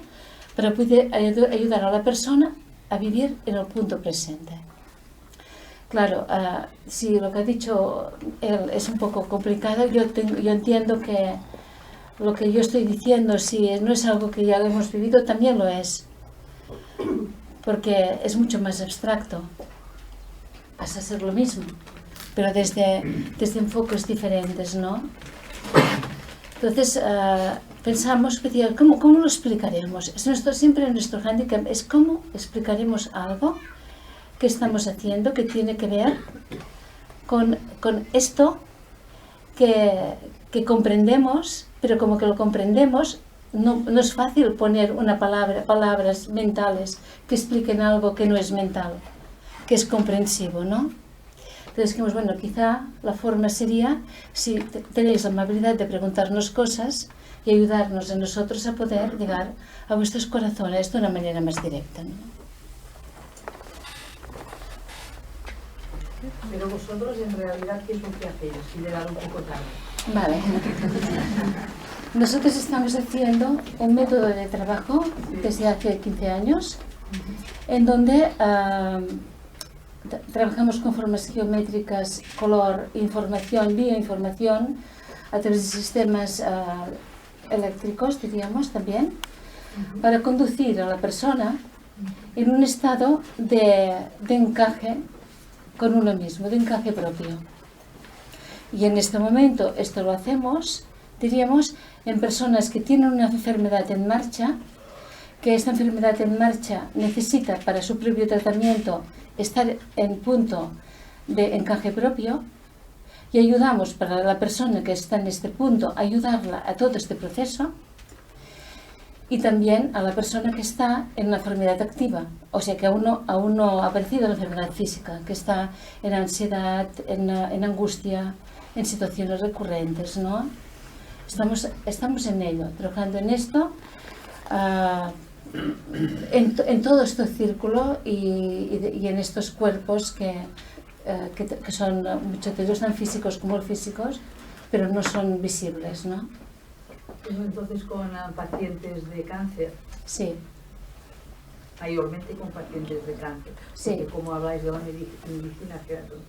para poder ayudar a la persona a vivir en el punto presente. Claro, si lo que ha dicho él es un poco complicado, yo entiendo que lo que yo estoy diciendo, si no es algo que ya lo hemos vivido, también lo es, porque es mucho más abstracto, pasa a ser lo mismo, pero desde enfoques diferentes, ¿no? Entonces, pensamos, ¿cómo lo explicaremos? Siempre nuestro hándicap es cómo explicaremos algo que estamos haciendo que tiene que ver con esto que comprendemos, pero como que lo comprendemos, no es fácil poner palabras mentales que expliquen algo que no es mental, que es comprensivo, ¿no? Entonces dijimos, bueno, quizá la forma sería si tenéis la amabilidad de preguntarnos cosas y ayudarnos a nosotros a poder llegar a vuestros corazones de una manera más directa, ¿no? Pero vosotros en realidad, ¿qué es lo que hacéis? Si le dan un poco tarde. Vale. Nosotros estamos haciendo un método de trabajo desde hace 15 años en donde trabajamos con formas geométricas, color, información, bioinformación a través de sistemas eléctricos, diríamos también, para conducir a la persona en un estado de encaje con uno mismo, de encaje propio. Y en este momento esto lo hacemos, diríamos, en personas que tienen una enfermedad en marcha, que esta enfermedad en marcha necesita para su propio tratamiento estar en punto de encaje propio, y ayudamos para la persona que está en este punto, ayudarla a todo este proceso, y también a la persona que está en una enfermedad activa, o sea que aún no ha aparecido la enfermedad física, que está en ansiedad, en angustia, en situaciones recurrentes, ¿no? Estamos en ello, trabajando en esto, en todo este círculo y en estos cuerpos que son, muchos de ellos tan físicos como físicos, pero no son visibles, ¿no? Entonces con pacientes de cáncer. Sí. Mayormente con pacientes de cáncer. Sí. Porque como habláis de la medicina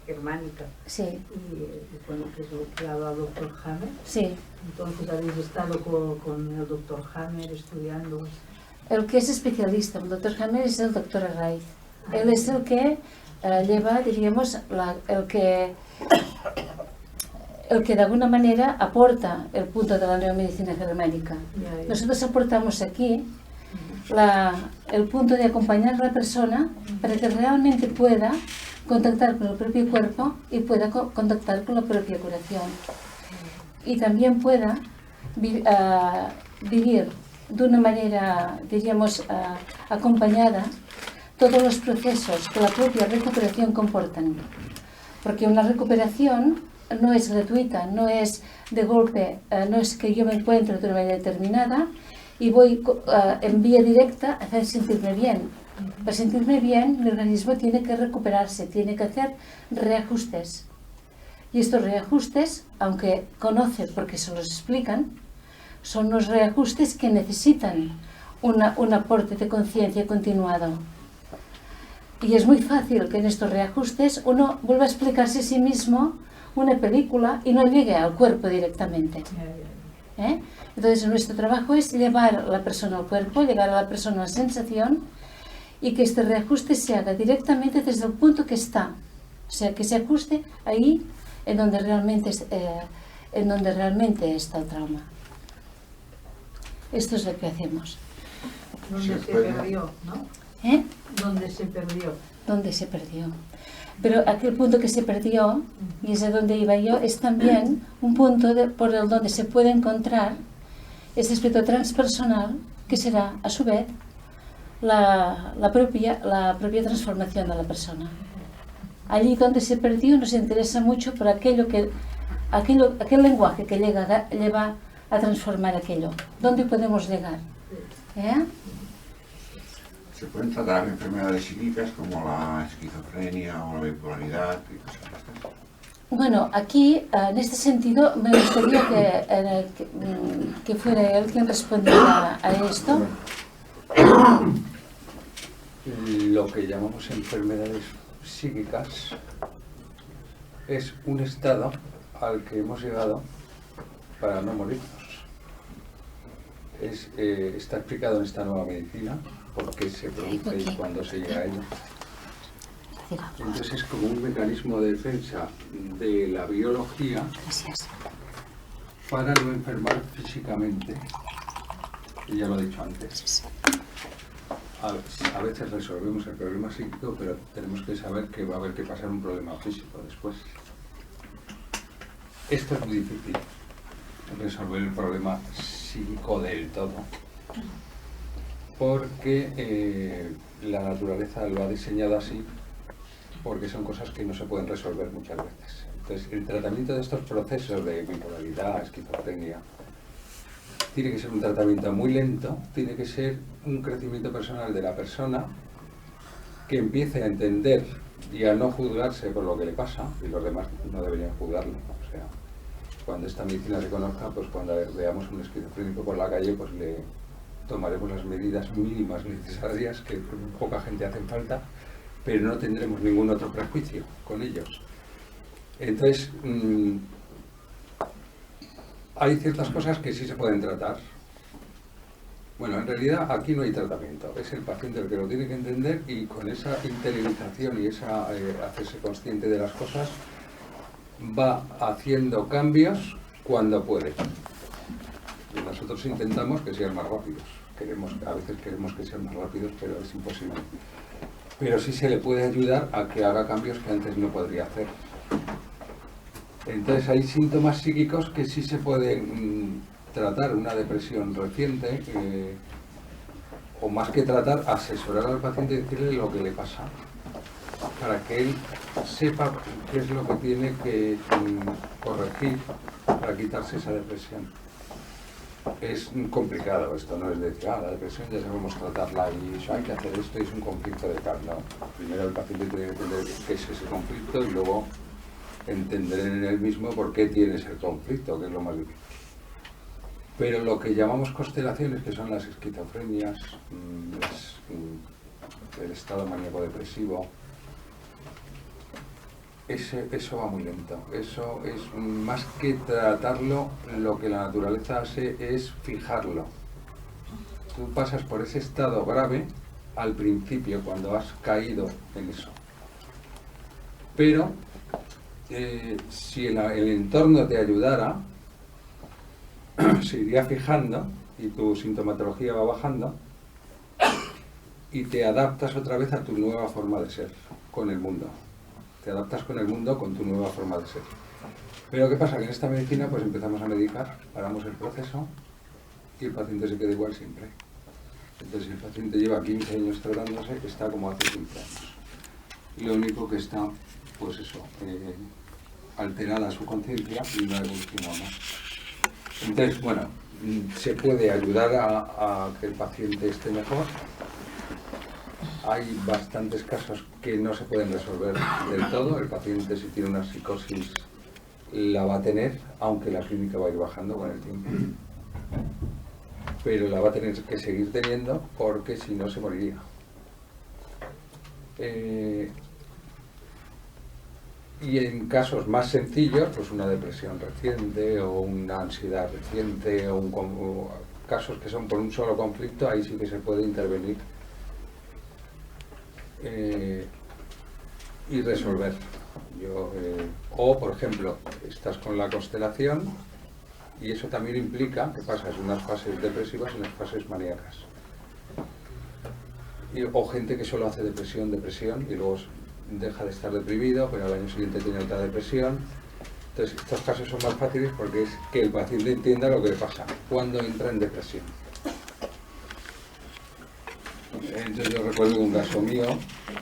germánica. Sí. Y bueno, que es lo que habla el doctor Hammer. Sí. Entonces habéis estado con el doctor Hammer estudiando. El que es especialista, el doctor Hammer es el doctor Arraiz. Él es el que lleva, diríamos, el que de alguna manera aporta el punto de la neomedicina germánica. Ya. Nosotros aportamos aquí el punto de acompañar a la persona para que realmente pueda contactar con el propio cuerpo y pueda contactar con la propia curación. Y también pueda vivir de una manera, diríamos, acompañada todos los procesos que la propia recuperación comportan. Porque una recuperación no es gratuita, no es de golpe, no es que yo me encuentre de una manera determinada y voy en vía directa a hacer sentirme bien. Para sentirme bien, mi organismo tiene que recuperarse, tiene que hacer reajustes. Y estos reajustes, aunque conoce porque se los explican, son los reajustes que necesitan un aporte de conciencia continuado. Y es muy fácil que en estos reajustes uno vuelva a explicarse a sí mismo una película y no llegue al cuerpo directamente. Entonces nuestro trabajo es llevar a la persona al cuerpo, llegar a la persona a la sensación y que este reajuste se haga directamente desde el punto que está. O sea, que se ajuste ahí en donde realmente está el trauma. Esto es lo que hacemos. Donde se perdió, ¿no? Donde se perdió. Donde se perdió. Pero aquel punto que se perdió, y es a donde iba yo, es también un punto por el donde se puede encontrar este aspecto transpersonal, que será, a su vez, la propia transformación de la persona. Allí donde se perdió nos interesa mucho por aquel lenguaje que lleva a transformar aquello. ¿Dónde podemos llegar? ¿Se pueden tratar enfermedades psíquicas como la esquizofrenia o la bipolaridad y cosas estas? Bueno, aquí, en este sentido, me gustaría que fuera él quien respondiera a esto. Lo que llamamos enfermedades psíquicas es un estado al que hemos llegado para no morirnos. Está explicado en esta nueva medicina por qué se produce y cuándo se llega a ello. Entonces es como un mecanismo de defensa de la biología para no enfermar físicamente. Y ya lo he dicho antes. A veces resolvemos el problema psíquico, pero tenemos que saber que va a haber que pasar un problema físico después. Esto es muy difícil, resolver el problema psíquico del todo, porque la naturaleza lo ha diseñado así, porque son cosas que no se pueden resolver muchas veces. Entonces, el tratamiento de estos procesos de bipolaridad, esquizofrenia, tiene que ser un tratamiento muy lento, tiene que ser un crecimiento personal de la persona que empiece a entender y a no juzgarse por lo que le pasa, y los demás no deberían juzgarle. O sea, cuando esta medicina se conozca, pues cuando veamos un esquizofrénico por la calle, pues le tomaremos las medidas mínimas necesarias, que poca gente hacen falta, pero no tendremos ningún otro prejuicio con ellos. Entonces, hay ciertas cosas que sí se pueden tratar. Bueno, en realidad aquí no hay tratamiento, es el paciente el que lo tiene que entender y con esa interiorización y esa hacerse consciente de las cosas va haciendo cambios cuando puede. Y nosotros intentamos que sean más rápidos. A veces queremos que sean más rápidos, pero es imposible. Pero sí se le puede ayudar a que haga cambios que antes no podría hacer. Entonces hay síntomas psíquicos que sí se pueden tratar. Una depresión reciente, o más que tratar, asesorar al paciente y decirle lo que le pasa, para que él sepa qué es lo que tiene que corregir para quitarse esa depresión. Es complicado esto, no es decir, la depresión ya sabemos tratarla y hay que hacer esto y es un conflicto de tal. No, primero el paciente tiene que entender qué es ese conflicto y luego entender en él mismo por qué tiene ese conflicto, que es lo más difícil. Pero lo que llamamos constelaciones, que son las esquizofrenias, el estado maníaco-depresivo, eso va muy lento. Eso es más que tratarlo, lo que la naturaleza hace es fijarlo. Tú pasas por ese estado grave al principio, cuando has caído en eso. Pero si el entorno te ayudara, se iría fijando y tu sintomatología va bajando y te adaptas otra vez a tu nueva forma de ser con el mundo. Te adaptas con el mundo con tu nueva forma de ser. Pero ¿qué pasa? Que en esta medicina pues empezamos a medicar, paramos el proceso y el paciente se queda igual siempre. Entonces si el paciente lleva 15 años tratándose, está como hace 15 años. Y lo único que está, pues eso, alterada su conciencia y no evoluciona más. Entonces, bueno, se puede ayudar a que el paciente esté mejor. Hay bastantes casos que no se pueden resolver del todo. El paciente, si tiene una psicosis, la va a tener, aunque la clínica va a ir bajando con el tiempo. Pero la va a tener que seguir teniendo porque si no se moriría. Y en casos más sencillos, pues una depresión reciente o una ansiedad reciente o casos que son por un solo conflicto, ahí sí que se puede intervenir y resolver. O, por ejemplo, estás con la constelación y eso también implica que pasas unas fases depresivas y unas fases maníacas. O gente que solo hace depresión y luego deja de estar deprimido, pero al año siguiente tiene otra depresión. Entonces, estos casos son más fáciles porque es que el paciente entienda lo que le pasa cuando entra en depresión. Entonces, yo recuerdo un caso mío.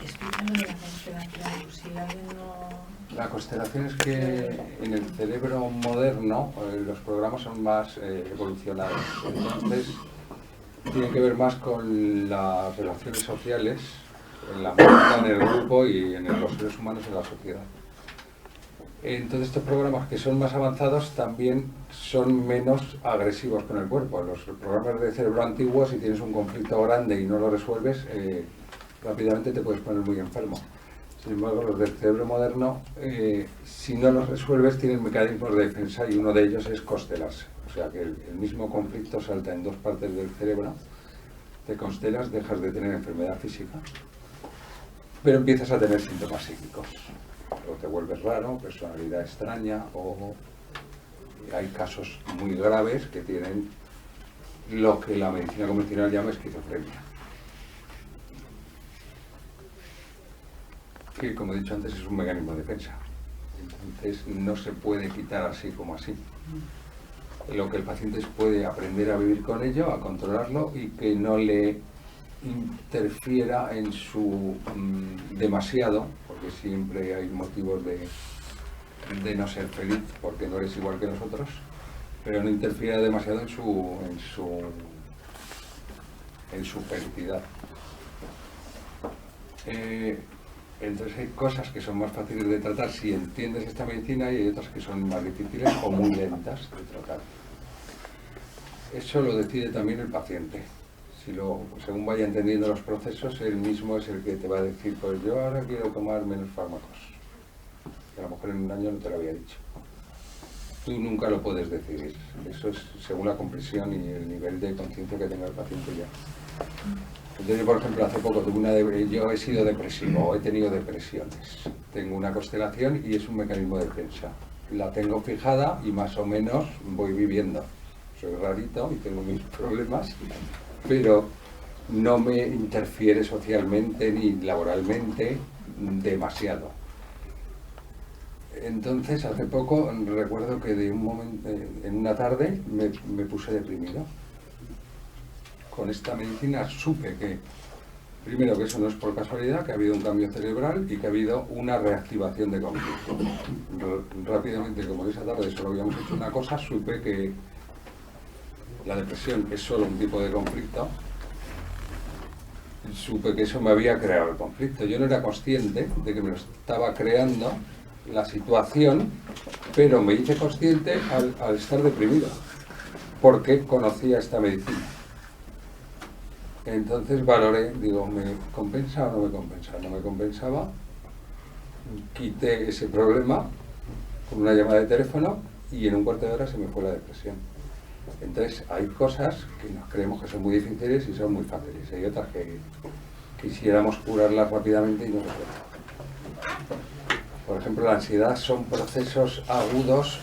Explícame de la constelación, si alguien no... La constelación es que en el cerebro moderno los programas son más evolucionados. Entonces, tiene que ver más con las relaciones sociales, en la música, en el grupo y en los seres humanos en la sociedad. Entonces estos programas que son más avanzados también son menos agresivos con el cuerpo. Los programas de cerebro antiguo, si tienes un conflicto grande y no lo resuelves, rápidamente te puedes poner muy enfermo. Sin embargo, los del cerebro moderno, si no los resuelves, tienen mecanismos de defensa y uno de ellos es constelarse. O sea que el mismo conflicto salta en dos partes del cerebro, te constelas, dejas de tener enfermedad física, pero empiezas a tener síntomas psíquicos. O te vuelves raro, personalidad extraña, o hay casos muy graves que tienen lo que la medicina convencional llama esquizofrenia. Que, como he dicho antes, es un mecanismo de defensa. Entonces no se puede quitar así como así. Lo que el paciente puede aprender a vivir con ello, a controlarlo y que no le interfiera en su demasiado, porque siempre hay motivos de no ser feliz porque no eres igual que nosotros, pero no interfiera demasiado en su felicidad. Entonces hay cosas que son más fáciles de tratar si entiendes esta medicina y hay otras que son más difíciles o muy lentas de tratar. Eso lo decide también el paciente. Según vaya entendiendo los procesos, él mismo es el que te va a decir, pues yo ahora quiero tomar menos fármacos. Que a lo mejor en un año no te lo había dicho. Tú nunca lo puedes decidir. Eso es según la comprensión y el nivel de conciencia que tenga el paciente ya. Entonces, yo, por ejemplo, hace poco yo he sido depresivo, he tenido depresiones. Tengo una constelación y es un mecanismo de defensa. La tengo fijada y más o menos voy viviendo. Soy rarito y tengo mis problemas, pero no me interfiere socialmente ni laboralmente demasiado. Entonces, hace poco recuerdo que de un momento, en una tarde me puse deprimido. Con esta medicina supe que, primero, que eso no es por casualidad, que ha habido un cambio cerebral y que ha habido una reactivación de conflicto. Rápidamente, como esa tarde solo habíamos hecho una cosa, supe que la depresión es solo un tipo de conflicto. Supe que eso me había creado el conflicto. Yo no era consciente de que me lo estaba creando la situación, pero me hice consciente al estar deprimido, porque conocía esta medicina. Entonces valoré, digo, ¿me compensa o no me compensa? No me compensaba, quité ese problema con una llamada de teléfono y en un cuarto de hora se me fue la depresión. Entonces hay cosas que nos creemos que son muy difíciles y son muy fáciles. Hay otras que quisiéramos curarlas rápidamente y no se puede. Por ejemplo, la ansiedad son procesos agudos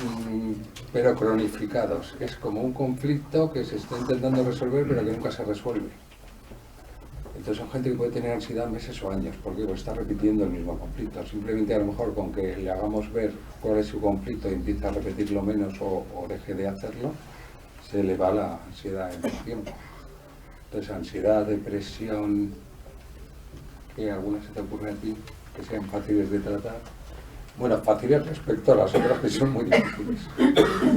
pero cronificados. Es como un conflicto que se está intentando resolver pero que nunca se resuelve. Entonces son gente que puede tener ansiedad meses o años, porque pues, está repitiendo el mismo conflicto. Simplemente a lo mejor con que le hagamos ver cuál es su conflicto y empieza a repetirlo menos o deje de hacerlo, se le va la ansiedad en el tiempo. Entonces ansiedad, depresión, que algunas se te ocurren a ti, que sean fáciles de tratar. Bueno, fáciles respecto a las otras que son muy difíciles.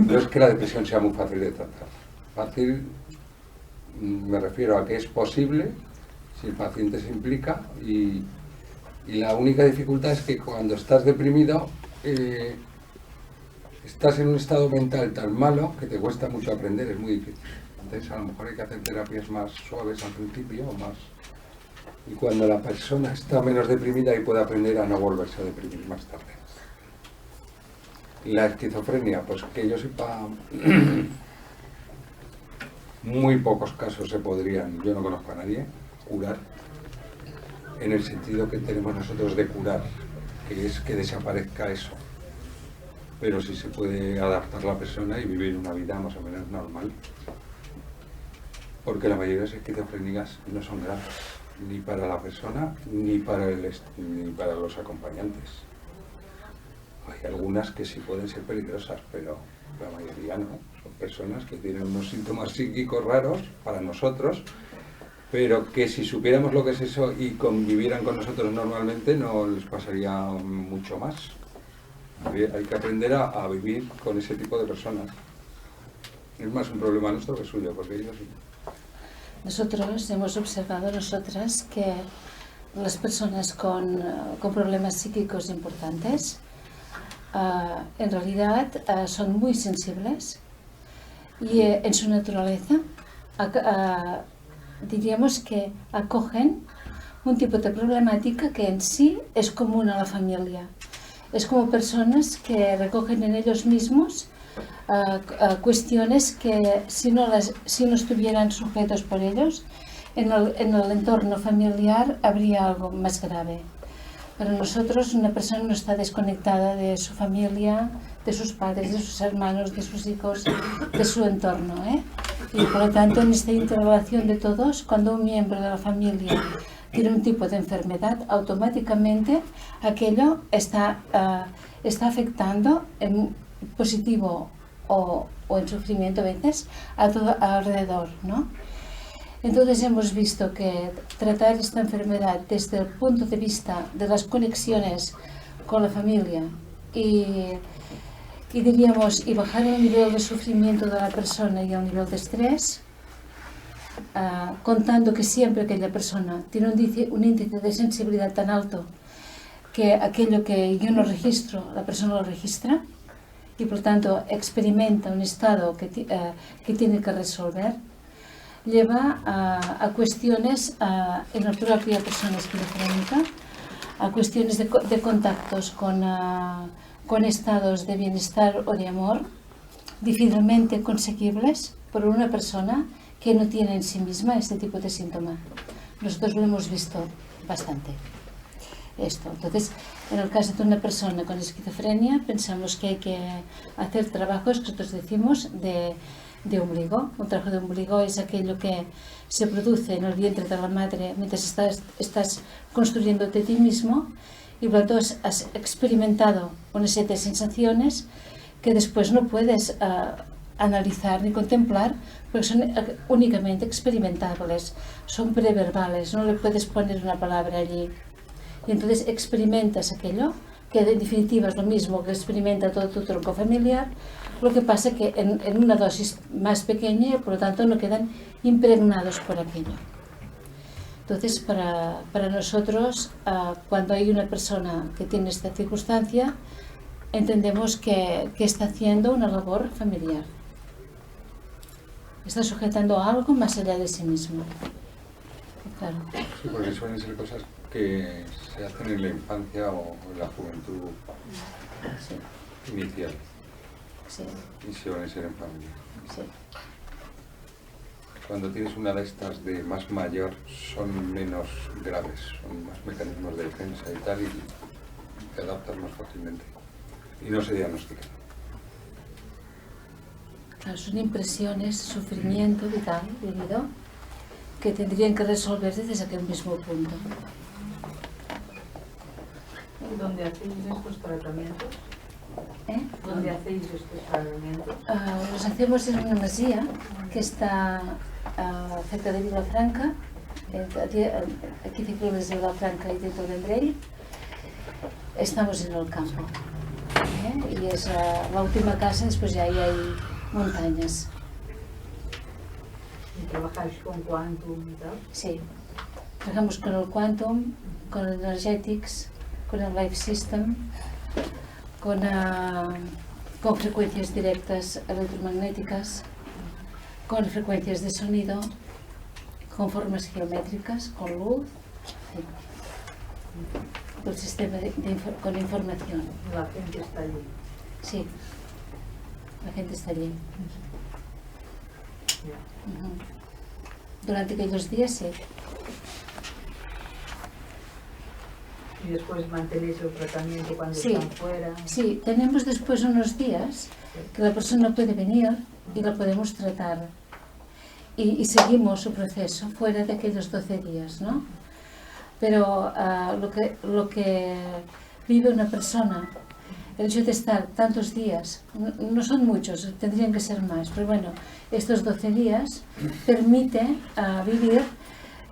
No es que la depresión sea muy fácil de tratar. Fácil me refiero a que es posible si el paciente se implica y la única dificultad es que cuando estás deprimido estás en un estado mental tan malo que te cuesta mucho aprender, es muy difícil. Entonces a lo mejor hay que hacer terapias más suaves al principio o más... Y cuando la persona está menos deprimida y puede aprender a no volverse a deprimir más tarde. La esquizofrenia, pues que yo sepa, muy pocos casos se podrían, yo no conozco a nadie, curar, en el sentido que tenemos nosotros de curar, que es que desaparezca eso. Pero sí se puede adaptar la persona y vivir una vida más o menos normal. Porque la mayoría de las esquizofrénicas no son graves, ni para la persona, ni para los acompañantes. Hay algunas que sí pueden ser peligrosas, pero la mayoría no. Son personas que tienen unos síntomas psíquicos raros para nosotros, pero que si supiéramos lo que es eso y convivieran con nosotros normalmente no les pasaría mucho más. Hay que aprender a vivir con ese tipo de personas. Es más un problema nuestro que suyo, porque ellos... Nosotros hemos observado, nosotras, que las personas con problemas psíquicos importantes en realidad son muy sensibles y en su naturaleza diríamos que acogen un tipo de problemática que en sí es común a la familia. Es como personas que recogen en ellos mismos cuestiones que si no estuvieran sujetos por ellos, en el entorno familiar habría algo más grave. Para nosotros una persona no está desconectada de su familia, de sus padres, de sus hermanos, de sus hijos, de su entorno, Y por lo tanto en esta interrelación de todos, cuando un miembro de la familia tiene un tipo de enfermedad, automáticamente aquello está afectando en positivo o en sufrimiento a veces a todo alrededor, ¿no? Entonces hemos visto que tratar esta enfermedad desde el punto de vista de las conexiones con la familia y diríamos, y bajar el nivel de sufrimiento de la persona y el nivel de estrés, contando que siempre aquella persona tiene un índice de sensibilidad tan alto que aquello que yo no registro, la persona lo registra y por tanto experimenta un estado que tiene que resolver, lleva a cuestiones en la propia persona esquizofrénica, a cuestiones de contactos con estados de bienestar o de amor difícilmente conseguibles por una persona que no tiene en sí misma este tipo de síntoma. Nosotros lo hemos visto bastante. Esto. Entonces, en el caso de una persona con esquizofrenia, pensamos que hay que hacer trabajos que nosotros decimos de ombligo. Un trabajo de ombligo es aquello que se produce en el vientre de la madre mientras estás construyéndote a ti mismo y por lo tanto has experimentado una serie de sensaciones que después no puedes analizar ni contemplar porque son únicamente experimentables, son preverbales, no le puedes poner una palabra allí. Y entonces experimentas aquello, que en definitiva es lo mismo que experimenta todo tu tronco familiar, lo que pasa que en una dosis más pequeña y por lo tanto no quedan impregnados por aquello. Entonces para nosotros, cuando hay una persona que tiene esta circunstancia, entendemos que está haciendo una labor familiar. Está sujetando algo más allá de sí mismo. Claro. Sí, porque suelen ser cosas que se hacen en la infancia o en la juventud inicial. Sí. Y suelen ser en familia. Sí. Cuando tienes una de estas de más mayor son menos graves, son más mecanismos de defensa y tal, y te adaptas más fácilmente. Y no se diagnostican. Claro, son impresiones, sufrimiento vital, vivido, que tendrían que resolverse desde aquel mismo punto. ¿Y dónde hacéis estos tratamientos? ¿Dónde hacéis estos tratamientos? Los hacemos en una masía que está cerca de Vilafranca, a 15 kilómetros de Vilafranca y de Vendrell. Estamos en el campo. Y es la última casa, después ya ahí hay montañas. ¿Y trabajáis con Quantum y tal? Sí, trabajamos con el Quantum, con el Energetics, con el Life System, con frecuencias directas electromagnéticas, con frecuencias de sonido, con formas geométricas, con luz, el sistema con información. La gente está allí. Sí, la gente está allí. Durante aquellos días, sí. ¿Y después mantenéis el tratamiento cuando están fuera? Sí, tenemos después unos días que la persona puede venir y la podemos tratar. Y seguimos su proceso fuera de aquellos 12 días, ¿no? Pero lo que vive una persona, el hecho de estar tantos días, no son muchos, tendrían que ser más, pero bueno, estos 12 días permite vivir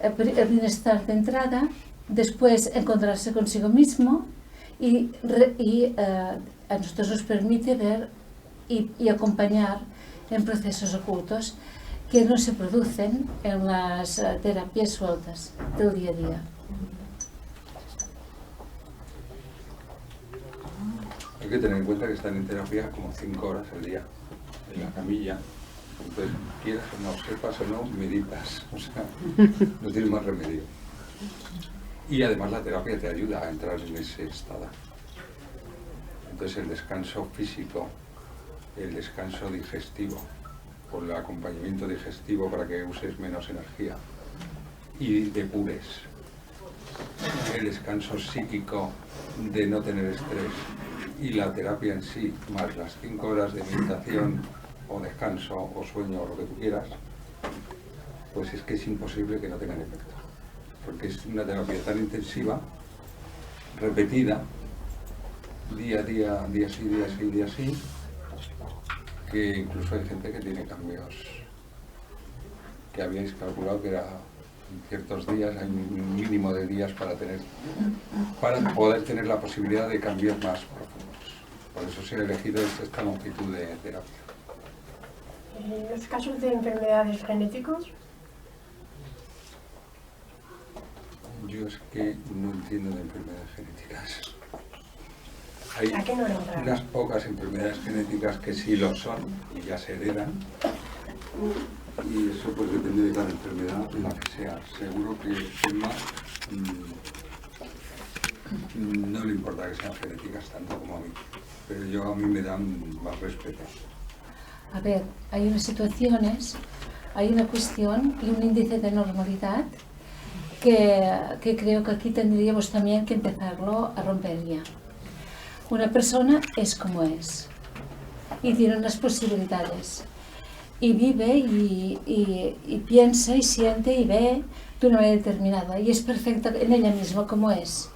el bienestar de entrada, después encontrarse consigo mismo y a nosotros nos permite ver y acompañar en procesos ocultos que no se producen en las terapias sueltas del día a día. Hay que tener en cuenta que están en terapia como 5 horas al día, en la camilla. Entonces, quieras o no, sepas o no, meditas. O sea, no tienes más remedio. Y además la terapia te ayuda a entrar en ese estado. Entonces el descanso físico, el descanso digestivo, o el acompañamiento digestivo para que uses menos energía y depures. El descanso psíquico de no tener estrés y la terapia en sí, más las 5 horas de meditación o descanso o sueño o lo que tú quieras, pues es que es imposible que no tengan efecto. Porque es una terapia tan intensiva, repetida, día a día, día sí, día sí, día sí, que incluso hay gente que tiene cambios que habíais calculado que era en ciertos días, hay un mínimo de días para poder tener la posibilidad de cambios más profundos. Por eso se ha elegido esta longitud de terapia. En los casos de enfermedades genéticas, yo es que no entiendo de enfermedades genéticas. Hay ¿a qué no entra? unas pocas enfermedades genéticas que sí lo son y ya se heredan. Y eso pues depende de cada enfermedad, la que sea. Seguro que Emma no le importa que sean genéticas tanto como a mí. Pero a mí me dan más respeto. A ver, hay unas situaciones, hay una cuestión y un índice de normalidad que creo que aquí tendríamos también que empezarlo a romper ya. Una persona es como es y tiene unas posibilidades y vive y piensa y siente y ve de una manera determinada y es perfecta en ella misma como es.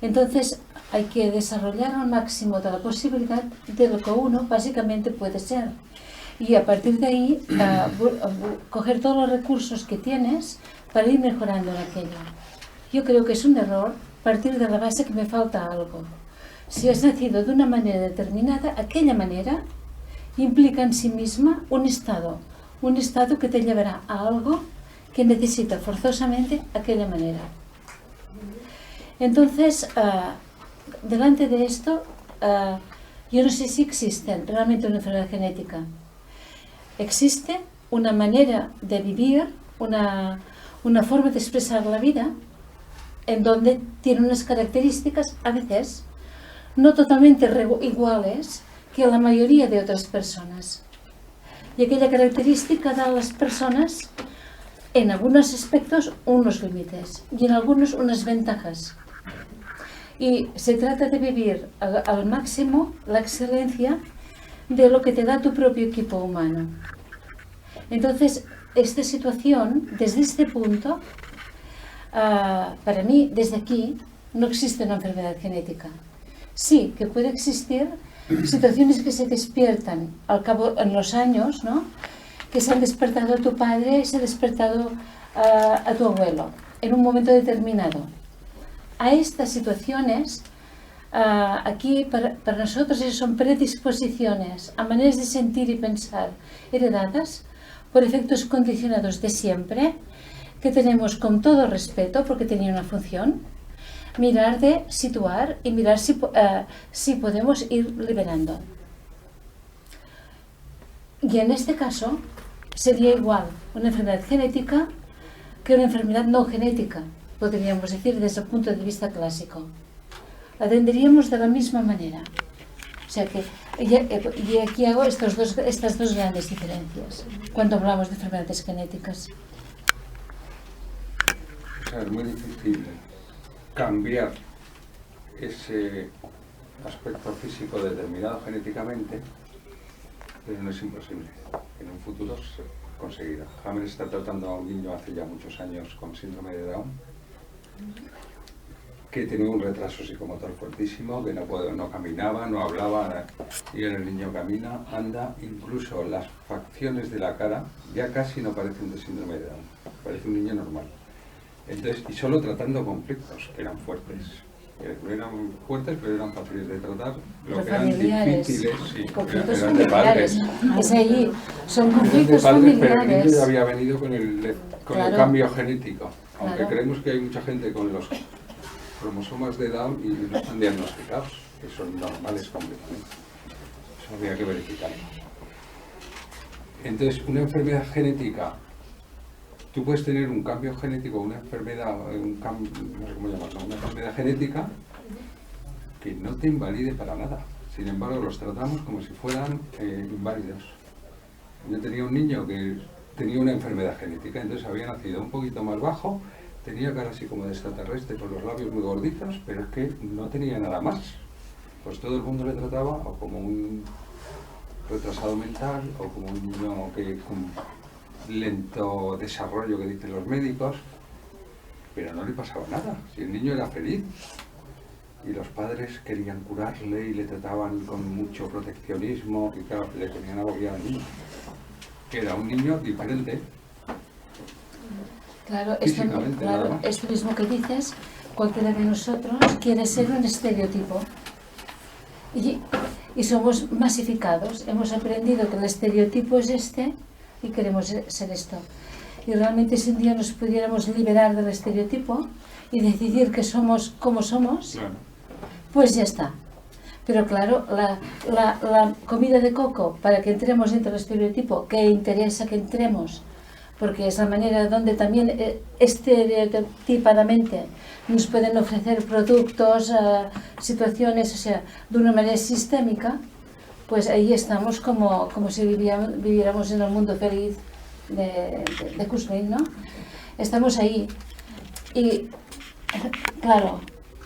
Entonces hay que desarrollar al máximo de la posibilidad de lo que uno básicamente puede ser y a partir de ahí coger todos los recursos que tienes para ir mejorando en aquello. Yo creo que es un error partir de la base que me falta algo. Si has nacido de una manera determinada, aquella manera implica en sí misma un estado que te llevará a algo que necesita forzosamente aquella manera. Entonces, delante de esto, yo no sé si existe realmente una enfermedad genética. Existe una manera de vivir, una forma de expresar la vida, en donde tiene unas características, a veces, no totalmente iguales que la mayoría de otras personas. Y aquella característica da a las personas, en algunos aspectos, unos límites y en algunos unas ventajas. Y se trata de vivir al máximo la excelencia de lo que te da tu propio equipo humano. Entonces, esta situación, desde este punto, para mí, desde aquí, no existe una enfermedad genética. Sí, que puede existir situaciones que se despiertan al cabo, en los años, ¿no? Que se han despertado a tu padre, se ha despertado a tu abuelo, en un momento determinado. A estas situaciones, aquí para nosotros son predisposiciones a maneras de sentir y pensar heredadas por efectos condicionados de siempre, que tenemos con todo respeto, porque tenía una función, mirar de situar y mirar si podemos ir liberando. Y en este caso sería igual una enfermedad genética que una enfermedad no genética, podríamos decir desde el punto de vista clásico. La atenderíamos de la misma manera. O sea que, y aquí hago estas dos grandes diferencias cuando hablamos de enfermedades genéticas. O sea, es muy difícil cambiar ese aspecto físico determinado genéticamente, pero no es imposible. En un futuro se conseguirá. Hammer está tratando a un niño hace ya muchos años con síndrome de Down, que tenía un retraso psicomotor fuertísimo, que no caminaba, no hablaba, y ahora el niño camina, anda, incluso las facciones de la cara ya casi no parecen de síndrome de Down, parece un niño normal. Entonces, y solo tratando conflictos que eran fuertes. No eran fuertes, pero eran fáciles de tratar. Lo que eran difíciles, sí, conflictos eran de padres. Es ahí, son Eran de conflictos padres, pero el niño familiares. ya había venido con el Claro. cambio genético. Aunque Claro. creemos que hay mucha gente con los cromosomas de Down y no están diagnosticados, que son normales completamente. Eso habría que verificarlo. Entonces, una enfermedad genética, tú puedes tener un cambio genético, una enfermedad, no sé cómo llamarlo, una enfermedad genética que no te invalide para nada. Sin embargo, los tratamos como si fueran inválidos. Yo tenía un niño que tenía una enfermedad genética, entonces había nacido un poquito más bajo, tenía cara así como de extraterrestre, con los labios muy gorditos, pero es que no tenía nada más. Pues todo el mundo le trataba o como un retrasado mental, o como un niño que con lento desarrollo que dicen los médicos, pero no le pasaba nada, si el niño era feliz. Y los padres querían curarle y le trataban con mucho proteccionismo y claro, le tenían agobiado al niño, que era un niño diferente. Claro, Físicamente, nada más. esto mismo que dices, cualquiera de nosotros quiere ser un estereotipo. Y somos masificados, hemos aprendido que el estereotipo es este y queremos ser esto. Y realmente si un día nos pudiéramos liberar del estereotipo y decidir que somos como somos, Claro. pues ya está. Pero claro, la comida de coco para que entremos dentro del estereotipo, que interesa que entremos, porque es la manera donde también estereotipadamente nos pueden ofrecer productos, situaciones, o sea, de una manera sistémica, pues ahí estamos como si viviéramos en el mundo feliz de Kurzweil, ¿no? Estamos ahí. Y, claro,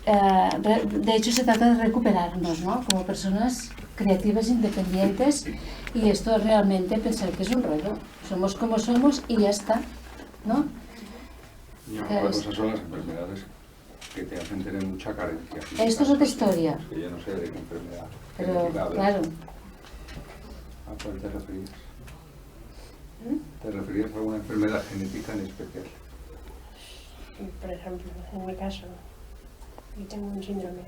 de hecho se trata de recuperarnos, ¿no? Como personas creativas, independientes, y esto realmente pensar que es un rollo. Somos como somos y ya está, ¿no? Y otra cosa son las enfermedades que te hacen tener mucha carencia. Esto es otra historia. Que yo no sé de qué enfermedad. Pero, genética hablas. claro, ¿A cuál te referías? ¿Te referías a alguna enfermedad genética en especial? Por ejemplo, en mi caso, yo tengo un síndrome.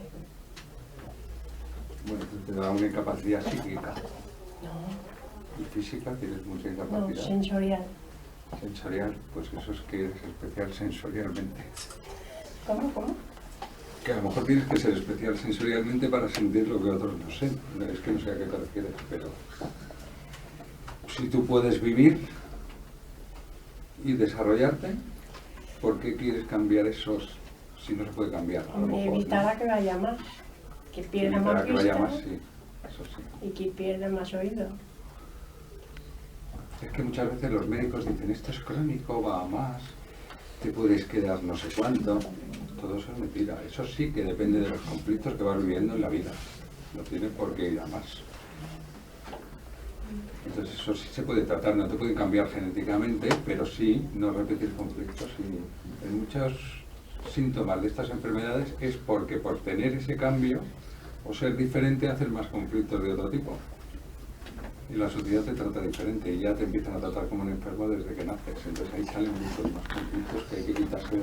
Bueno, te da una incapacidad psíquica No, y física, tienes mucha no, incapacidad. sensorial. Sensorial, pues eso es que eres especial sensorialmente. ¿Cómo? Que a lo mejor tienes que ser especial sensorialmente para sentir lo que otros no sé. Es que no sé a qué te refieres, pero si tú puedes vivir y desarrollarte, ¿por qué quieres cambiar esos si no se puede cambiar? A lo mejor, Evitar ¿no? a que vaya más, que pierda Evitar más a que vaya vista más, sí, eso sí. y que pierda más oído. Es que muchas veces los médicos dicen, esto es crónico, va a más, te puedes quedar no sé cuánto. Todo eso es mentira. Eso sí que depende de los conflictos que vas viviendo en la vida. No tiene por qué ir a más. Entonces eso sí se puede tratar, no te pueden cambiar genéticamente, pero sí no repetir conflictos. Y en muchos síntomas de estas enfermedades es porque por tener ese cambio o ser diferente hacen más conflictos de otro tipo. Y la sociedad te trata diferente y ya te empiezan a tratar como un enfermo desde que naces. Entonces ahí salen muchos más conflictos que hay que quitarse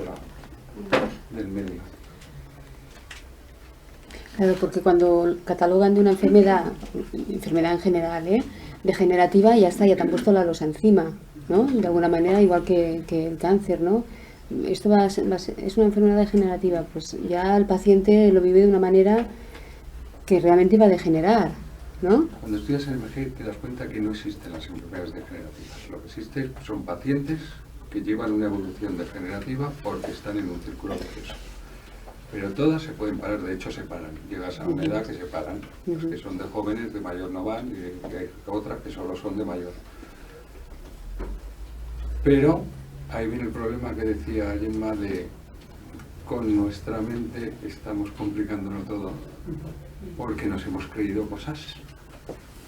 del medio. Claro, porque cuando catalogan de una enfermedad en general, degenerativa, ya está, ya te han puesto la losa encima, ¿no? De alguna manera, igual que el cáncer, ¿no? Esto es una enfermedad degenerativa, pues ya el paciente lo vive de una manera que realmente va a degenerar, ¿no? Cuando estudias MG te das cuenta que no existen las enfermedades degenerativas. Lo que existe son pacientes que llevan una evolución degenerativa porque están en un círculo vicioso. Pero todas se pueden parar, de hecho se paran. Llegas a una edad que se paran. Los que son de jóvenes, de mayor no van, y hay otras que solo son de mayor. Pero ahí viene el problema que decía Gemma de con nuestra mente estamos complicándolo todo porque nos hemos creído cosas.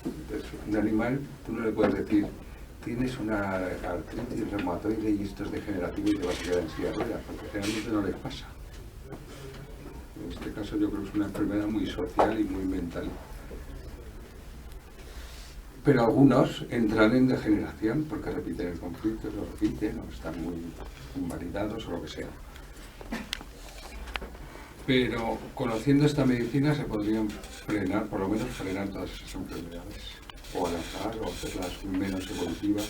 Entonces, un animal, tú no le puedes decir tienes una artritis reumatoide y esto es degenerativo y te vas a quedar en silla de ruedas, porque generalmente no les pasa. En este caso yo creo que es una enfermedad muy social y muy mental. Pero algunos entran en degeneración porque repiten el conflicto, lo repiten, o están muy invalidados o lo que sea. Pero conociendo esta medicina se podrían frenar, por lo menos frenar todas esas enfermedades. O alargar, o hacerlas menos evolutivas.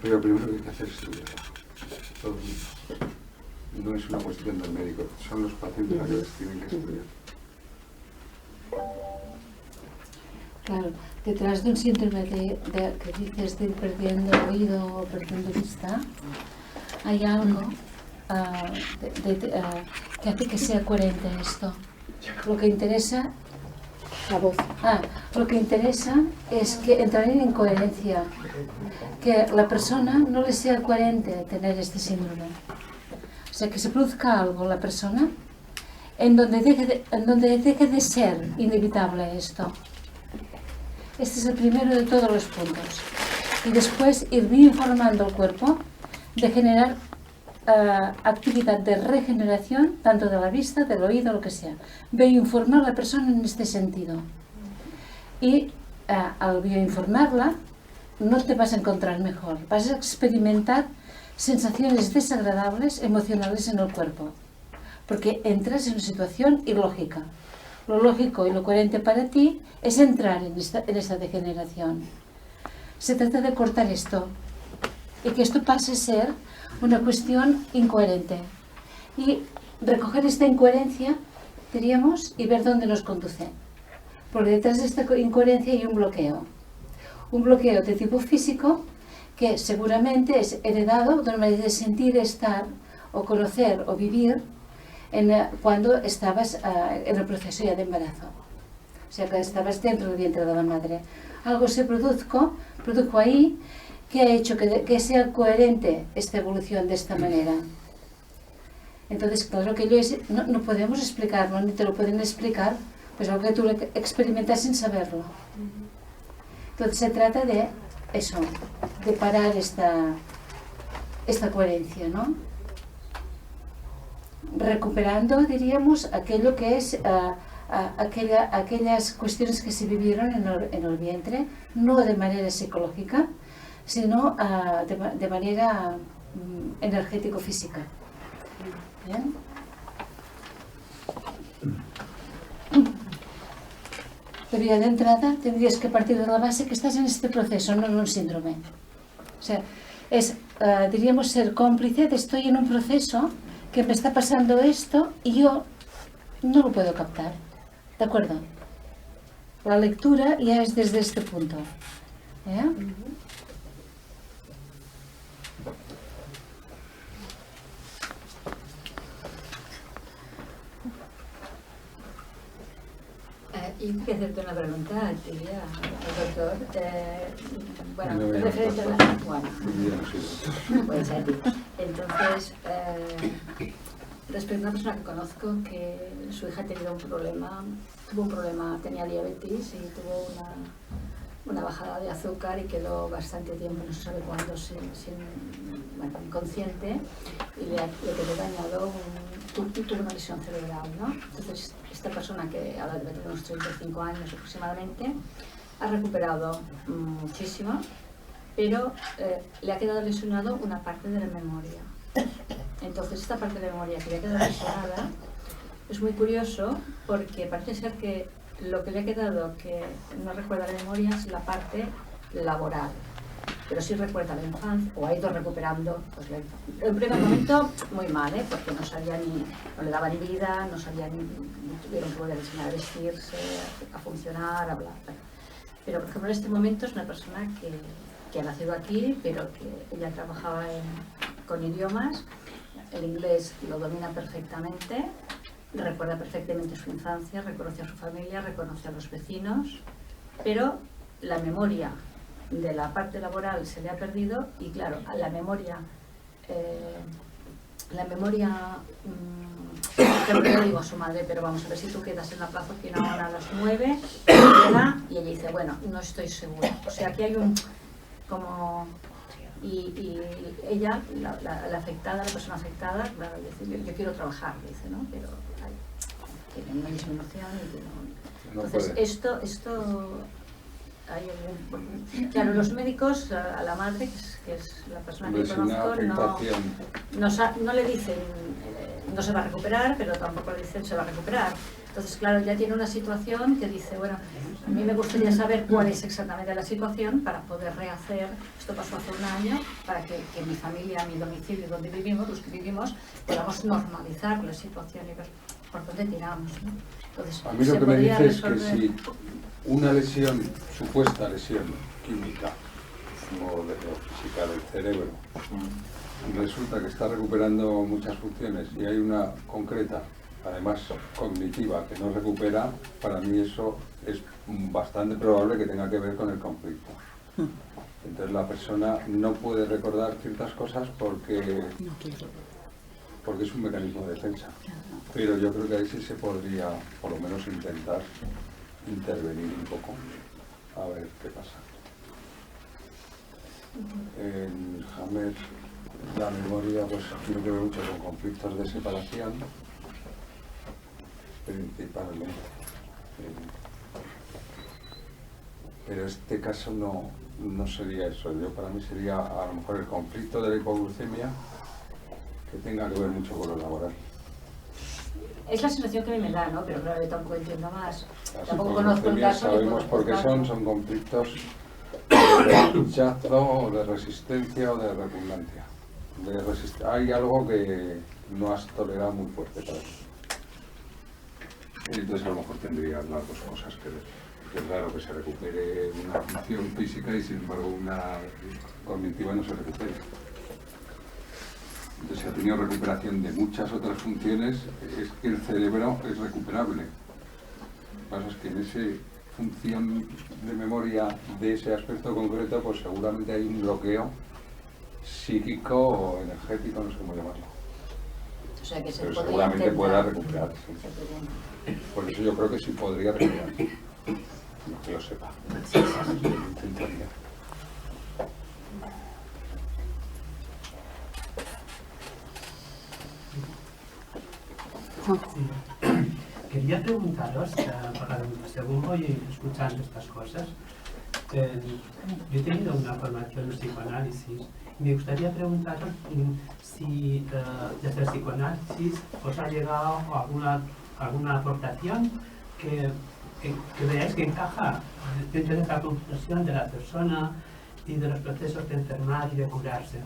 Pero lo primero que hay que hacer es estudiarlo. Todo el mundo. No es una cuestión del médico, son los pacientes los que les tienen que estudiar. Claro, detrás de un síndrome que dices de ir perdiendo oído o perdiendo vista, hay algo que hace que sea coherente esto. Lo que interesa, La voz. lo que interesa es que entrar en incoherencia, que la persona no le sea coherente tener este síndrome. O sea, que se produzca algo en la persona en donde deje de ser inevitable esto. Este es el primero de todos los puntos. Y después ir informando al cuerpo de generar actividad de regeneración, tanto de la vista, del oído, lo que sea. Bioinformar a la persona en este sentido. Y al bioinformarla, no te vas a encontrar mejor. Vas a experimentar sensaciones desagradables, emocionales en el cuerpo. Porque entras en una situación ilógica. Lo lógico y lo coherente para ti es entrar en esta degeneración. Se trata de cortar esto y que esto pase a ser una cuestión incoherente. Y recoger esta incoherencia, diríamos, y ver dónde nos conduce. Porque detrás de esta incoherencia hay un bloqueo. Un bloqueo de tipo físico que seguramente es heredado de una manera de sentir, estar o conocer o vivir cuando estabas en el proceso ya de embarazo. O sea, que estabas dentro del vientre de la madre. Algo se produjo ahí que ha hecho que sea coherente esta evolución de esta manera. Entonces, claro que no podemos explicarlo, ni te lo pueden explicar, pues algo que tú experimentas sin saberlo. Entonces se trata de eso, de parar esta coherencia, ¿no? Recuperando, diríamos, aquello que es aquellas cuestiones que se vivieron en el vientre, no de manera psicológica, sino de manera energético-física. ¿Bien? Pero ya de entrada tendrías que partir de la base que estás en este proceso, no en un síndrome. O sea, diríamos ser cómplice de estoy en un proceso que me está pasando esto y yo no lo puedo captar. ¿De acuerdo? La lectura ya es desde este punto. Y que hacerte una pregunta a ti, al doctor. Bueno, referente a la... Bueno, puede ser. Entonces, respecto a una persona que conozco que su hija ha tenido tuvo un problema, tenía diabetes y tuvo una bajada de azúcar y quedó bastante tiempo, no se sabe cuándo, bueno, inconsciente, y le quedó dañado tuvo una lesión cerebral, ¿no? Entonces, esta persona, que ahora debe tener unos 35 años aproximadamente, ha recuperado muchísimo, pero le ha quedado lesionado una parte de la memoria. Entonces, esta parte de la memoria que le ha quedado lesionada es muy curioso, porque parece ser que lo que le ha quedado que no recuerda la memoria es la parte laboral, pero sí recuerda la infancia, o ha ido recuperando pues, la infancia. En un primer momento muy mal, porque no sabía no le daba ni vida, no sabía ni tuvieron que volver a enseñar a vestirse, a funcionar, a hablar. Pero por ejemplo en este momento es una persona que ha nacido aquí, pero que ella trabajaba con idiomas, el inglés lo domina perfectamente, recuerda perfectamente su infancia, reconoce a su familia, reconoce a los vecinos, pero la memoria de la parte laboral se le ha perdido y claro, la memoria siempre le digo a su madre, pero vamos a ver si tú quedas en la plaza que ahora a las 9 y ella dice, bueno, no estoy segura. O sea, aquí hay como... Y ella, la afectada, la persona afectada, claro, dice, yo quiero trabajar, dice, ¿no? Pero tiene una disminución y que no... Entonces, esto hay algún... Claro, los médicos, a la madre, que es la persona que conozco, no le dicen no se va a recuperar, pero tampoco le dicen se va a recuperar. Entonces, claro, ya tiene una situación que dice, bueno, a mí me gustaría saber cuál es exactamente la situación para poder rehacer, esto pasó hace un año, para que mi familia, mi domicilio, donde vivimos, los que vivimos, podamos normalizar la situación y ver por dónde tiramos, ¿no? Entonces, a mí lo que me dice es que si una lesión, supuesta lesión química o física del cerebro, resulta que está recuperando muchas funciones y hay una concreta, además cognitiva, que no recupera, para mí eso es bastante probable que tenga que ver con el conflicto. Entonces la persona no puede recordar ciertas cosas porque es un mecanismo de defensa. Pero yo creo que ahí sí se podría, por lo menos, intentar intervenir un poco, a ver qué pasa. En Hammer, la memoria pues tiene que ver mucho con conflictos de separación, principalmente. Pero este caso no sería eso. Para mí sería a lo mejor el conflicto de la hipoglucemia, que tenga que ver mucho con lo laboral. Es la sensación que a mí me da, ¿no? Pero claro, yo tampoco entiendo más. Las Tampoco conozco el caso. Sabemos por qué son conflictos de rechazo, de resistencia o de repugnancia. Hay algo que no has tolerado muy fuerte para ti. Entonces a lo mejor tendrían las dos cosas que ver. Que es raro que se recupere una función física y sin embargo una cognitiva no se recupere. Entonces, si ha tenido recuperación de muchas otras funciones, es que el cerebro es recuperable. Lo que pasa es que en esa función de memoria de ese aspecto concreto, pues seguramente hay un bloqueo psíquico o energético, no sé cómo llamarlo. O sea, que pero seguramente pueda recuperarse. Por eso yo creo que sí podría recuperarse. No que lo sepa. Intentaría. Sí. Quería preguntaros, según voy escuchando estas cosas, yo he tenido una formación en psicoanálisis y me gustaría preguntaros si desde el psicoanálisis os ha llegado alguna aportación que veáis que encaja dentro de esta comprensión de la persona y de los procesos de enfermar y de curarse.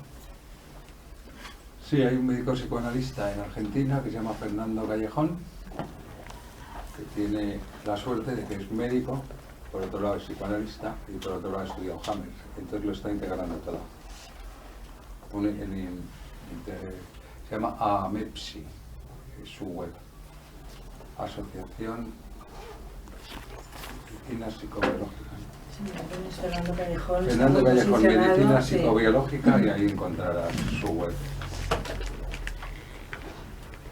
Sí, hay un médico psicoanalista en Argentina que se llama Fernando Callejón, que tiene la suerte de que es médico, por otro lado es psicoanalista y por otro lado ha estudiado Hammer, entonces lo está integrando todo. Se llama AMEPSI, es su web, Asociación Medicina Psicobiológica. Fernando Callejón, Medicina Psicobiológica, y ahí encontrarás su web.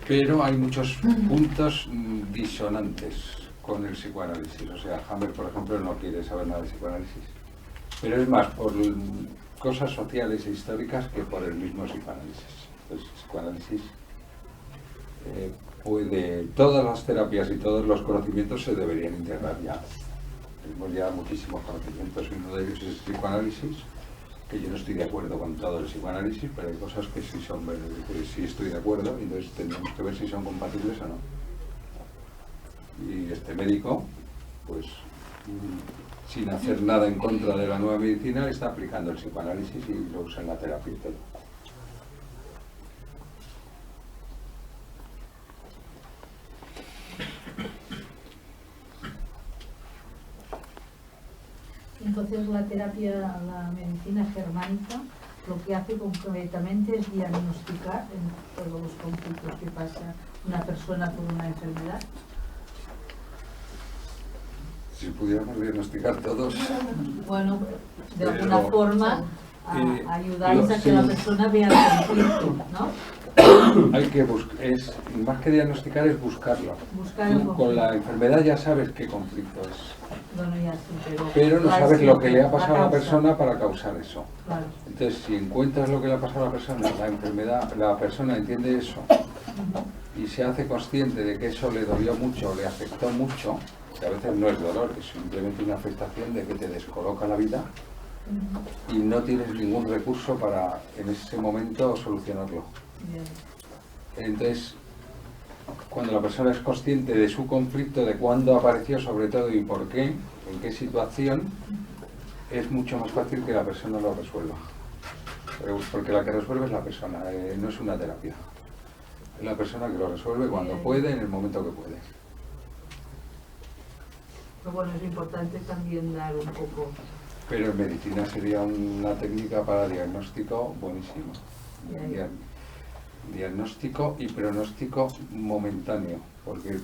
Pero hay muchos puntos disonantes con el psicoanálisis. O sea, Hammer, por ejemplo, no quiere saber nada de psicoanálisis. Pero es más por cosas sociales e históricas que por el mismo psicoanálisis. El psicoanálisis todas las terapias y todos los conocimientos se deberían integrar ya. Tenemos ya muchísimos conocimientos y uno de ellos es el psicoanálisis, que yo no estoy de acuerdo con todo el psicoanálisis, pero hay cosas que sí sí estoy de acuerdo, y entonces tendremos que ver si son compatibles o no. Y este médico, pues sin hacer nada en contra de la nueva medicina, está aplicando el psicoanálisis y lo usa en la terapia y todo. Entonces la terapia, la medicina germánica, lo que hace concretamente es diagnosticar en todos los conflictos que pasa una persona con una enfermedad. Si pudiéramos diagnosticar todos... Bueno, de alguna forma ayudáis a que sí. la persona vea el conflicto, ¿no? Hay que más que diagnosticar es buscarlo. Buscar el Tú con conflicto. la enfermedad ya sabes qué conflicto es. Bueno, ya sí, Pero no la sabes lo que le ha la pasado a la causa. persona para causar eso. Claro. Entonces, si encuentras lo que le ha pasado a la persona, la enfermedad, la persona entiende eso y se hace consciente de que eso le dolió mucho, le afectó mucho, que a veces no es dolor, es simplemente una afectación de que te descoloca la vida y no tienes ningún recurso para en ese momento solucionarlo. Bien. Entonces, cuando la persona es consciente de su conflicto, de cuándo apareció sobre todo y por qué, en qué situación, es mucho más fácil que la persona lo resuelva. Porque la que resuelve es la persona, no es una terapia. Es la persona que lo resuelve cuando puede, en el momento que puede. Pero bueno, es importante también dar un poco... Pero en medicina sería una técnica para diagnóstico buenísimo. Ya. Diagnóstico y pronóstico momentáneo, porque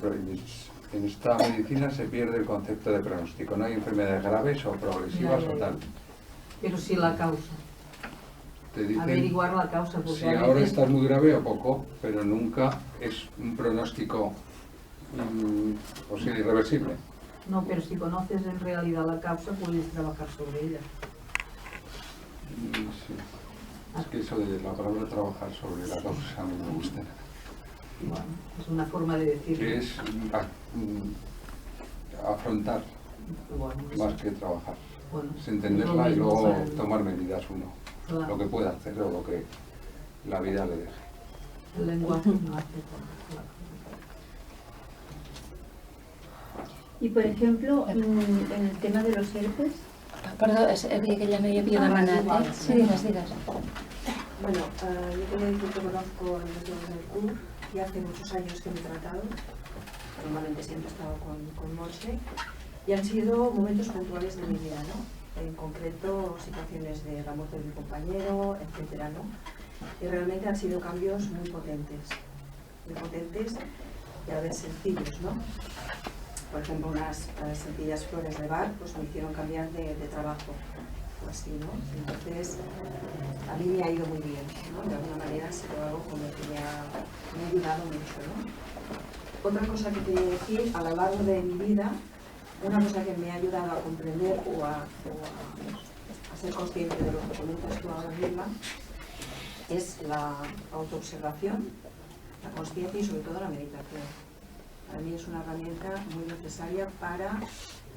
en esta medicina se pierde el concepto de pronóstico. No hay enfermedades graves o progresivas Ya. o tal. Pero sí la causa. Te dicen Averiguar la causa. Porque si a ahora veces- estás muy grave o poco, pero nunca es un pronóstico o sea, irreversible. No, pero si conoces en realidad la causa, puedes trabajar sobre ella. Sí. Es que eso de la palabra trabajar sobre la causa a mí me gusta. Bueno, es una forma de decirlo. Que es afrontar Bueno, más que trabajar. bueno, Es es lo entenderla y mismo luego para el- tomar medidas uno. Claro. Lo que pueda hacer o lo que la vida le deje. El lenguaje no hace todo, claro. Y por ejemplo, en el tema de los herpes, Perdó, que ja m'havia demanat, Sí, digues. Bueno, yo te voy a decir que conozco el método del CUR y hace muchos años que me he tratado. Normalmente siempre he estado con Monse y han sido momentos puntuales de mi vida, ¿no? En concreto, situaciones de la muerte de mi compañero, etcétera, ¿no? Y realmente han sido cambios muy potentes y a veces sencillos, ¿no? Por ejemplo, unas sencillas flores de Bach pues me hicieron cambiar de trabajo, o así, ¿no? Entonces, a mí me ha ido muy bien, ¿no? De alguna manera ha sido algo como que me ha ayudado mucho, ¿no? Otra cosa que quería decir, a lo largo de mi vida, una cosa que me ha ayudado a comprender o a ser consciente de lo que comentas tú ahora misma, es la autoobservación, la conciencia y sobre todo la meditación. Para mí es una herramienta muy necesaria para,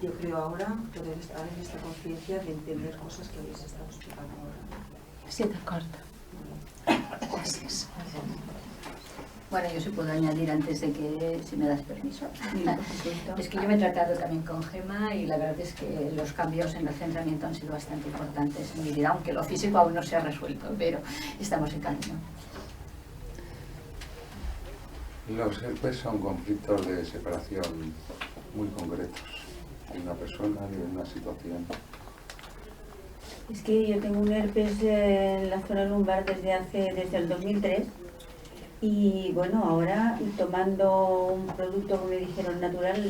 yo creo ahora, poder estar en esta conciencia de entender cosas que habéis estado explicando ahora. Sí, d'acord. Gràcies. Bueno, yo sí puedo añadir antes de que, si me das permiso. Es que yo me he tratado también con Gemma y la verdad es que los cambios en el centramiento han sido bastante importantes en mi vida, aunque lo físico aún no se ha resuelto, pero estamos en camino. Los herpes son conflictos de separación muy concretos de una persona y de una situación. es que yo tengo un herpes en la zona lumbar desde el 2003 y bueno, ahora tomando un producto que me dijeron natural,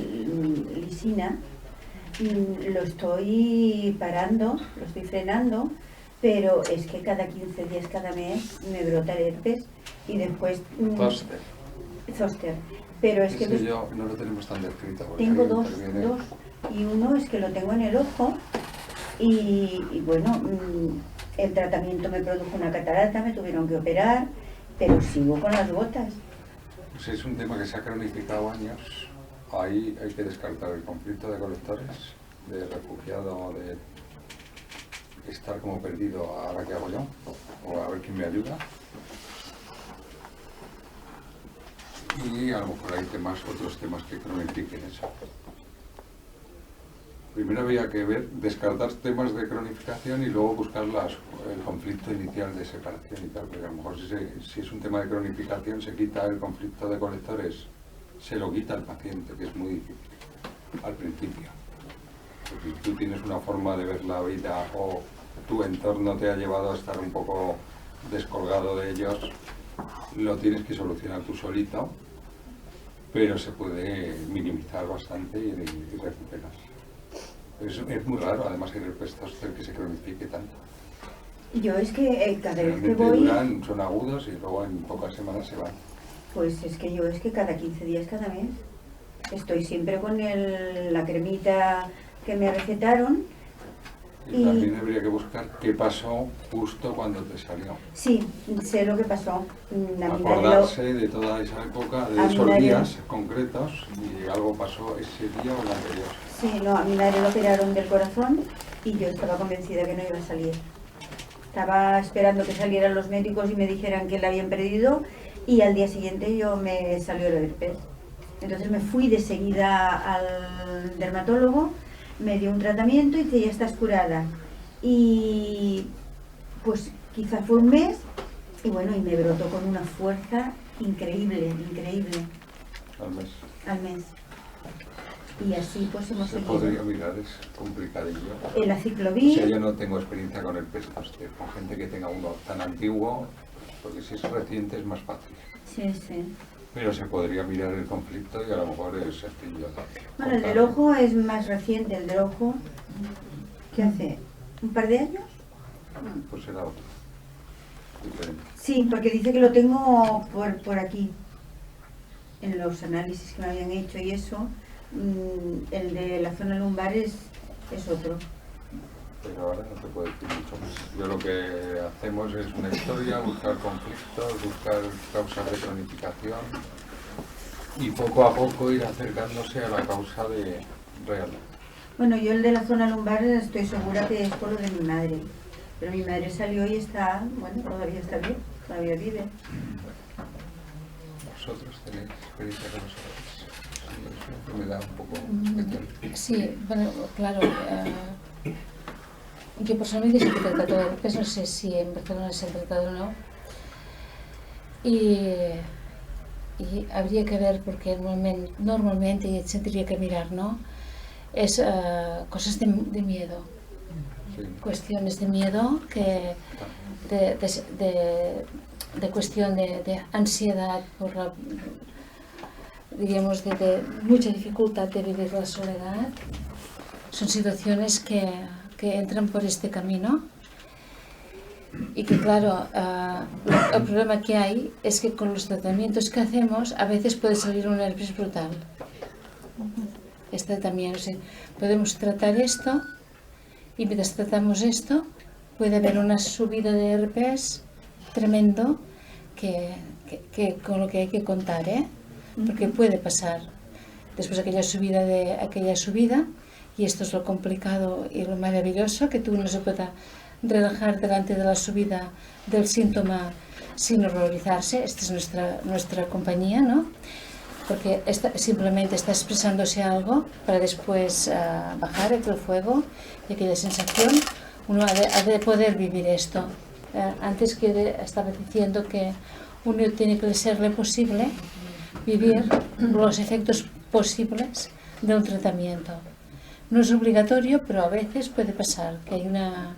lisina, lo estoy parando, lo estoy frenando, pero es que cada 15 días, cada mes me brota el herpes y después... Zoster. Pero es que Ese yo no lo tenemos tan descrito. porque tengo ahí dos, interviene- y uno es que lo tengo en el ojo y bueno, el tratamiento me produjo una catarata, me tuvieron que operar, pero sigo con las gotas. Pues es un tema que se ha cronificado años. Ahí hay que descartar el conflicto de colectores, de refugiado, de estar como perdido, ahora qué hago yo, o a ver quién me ayuda. Y a lo mejor hay otros temas que cronifiquen eso. Primero había que descartar temas de cronificación y luego buscar el conflicto inicial de separación y tal, porque a lo mejor si es un tema de cronificación se quita el conflicto de colectores, se lo quita al paciente, que es muy difícil al principio. Porque si tú tienes una forma de ver la vida o tu entorno te ha llevado a estar un poco descolgado de ellos, lo tienes que solucionar tú solito, pero se puede minimizar bastante y recuperar. Es muy raro, además, el herpes zóster que se cronifique tanto. Yo es que cada vez que Realmente voy... son agudos y luego en pocas semanas se van. Pues es que yo es que cada 15 días, cada mes, estoy siempre con la cremita que me recetaron. Y también habría que buscar qué pasó justo cuando te salió. Sí, sé lo que pasó. Acordarse de toda esa época, de esos días concretos, y algo pasó ese día o el anterior. Sí, no, a mi madre lo operaron del corazón y yo estaba convencida que no iba a salir. Estaba esperando que salieran los médicos y me dijeran que la habían perdido, y al día siguiente me salió el herpes. Entonces me fui de seguida al dermatólogo, me dio un tratamiento y dice, ya estás curada. Y pues quizá fue un mes y bueno, y me brotó con una fuerza increíble, increíble. Al mes. Y así pues hemos seguido. Se podría mirar, es complicadillo. El aciclovir. O sea, yo no tengo experiencia con el herpes zóster, con gente que tenga uno tan antiguo, porque si es reciente es más fácil. Sí, sí. Pero se podría mirar el conflicto y a lo mejor es sencillo. Bueno, el del ojo es más reciente, el del ojo. ¿Qué hace? ¿Un par de años? Pues será otro. Diferente. Sí, porque dice que lo tengo por aquí. En los análisis que me habían hecho y eso, el de la zona lumbar es otro. Pero ahora no te puedo decir mucho más. Yo lo que hacemos es una historia, buscar conflictos, buscar causas de cronificación y poco a poco ir acercándose a la causa real. Bueno, yo el de la zona lumbar estoy segura que es por lo de mi madre. Pero mi madre salió y está, bueno, todavía está bien, todavía vive. ¿Vosotros tenéis experiencia con nosotros? Es una enfermedad un poco especial. Sí, bueno, claro. Yo personalmente sí que he tratado de herpes, no sé si en Barcelona se ha tratado o no. Y habría que ver, porque normalmente se tendría que mirar, ¿no? Es cosas de miedo, Sí. cuestiones de miedo, de cuestión de ansiedad, por diríamos, de mucha dificultad de vivir la soledad. Son situaciones que entran por este camino y que claro, el problema que hay es que con los tratamientos que hacemos a veces puede salir un herpes brutal. Este también, o sea, podemos tratar esto y mientras tratamos esto puede haber una subida de herpes tremendo que con lo que hay que contar, porque puede pasar después de aquella subida. Y esto es lo complicado y lo maravilloso, que tú no se pueda relajar delante de la subida del síntoma sin horrorizarse. Esta es nuestra compañía, ¿no? Porque simplemente está expresándose algo para después bajar aquel fuego y aquella sensación. Uno ha de poder vivir esto. Antes que estaba diciendo que uno tiene que serle posible vivir los efectos posibles de un tratamiento. No es obligatorio, pero a veces puede pasar que hay una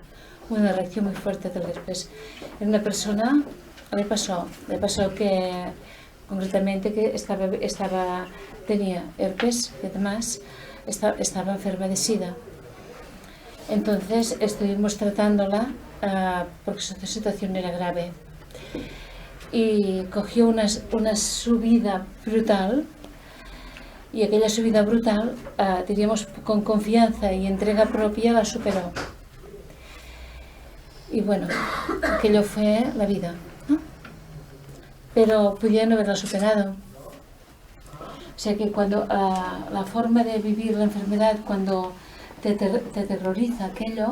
reacción muy fuerte del herpes. En una persona le pasó que concretamente que tenía herpes y además estaba enferma de SIDA. Entonces estuvimos tratándola porque su situación era grave y cogió una subida brutal. Y aquella subida brutal, diríamos con confianza y entrega propia, la superó. Y bueno, aquello fue la vida, ¿no? Pero podía no haberla superado. O sea que cuando la forma de vivir la enfermedad, cuando te terroriza aquello,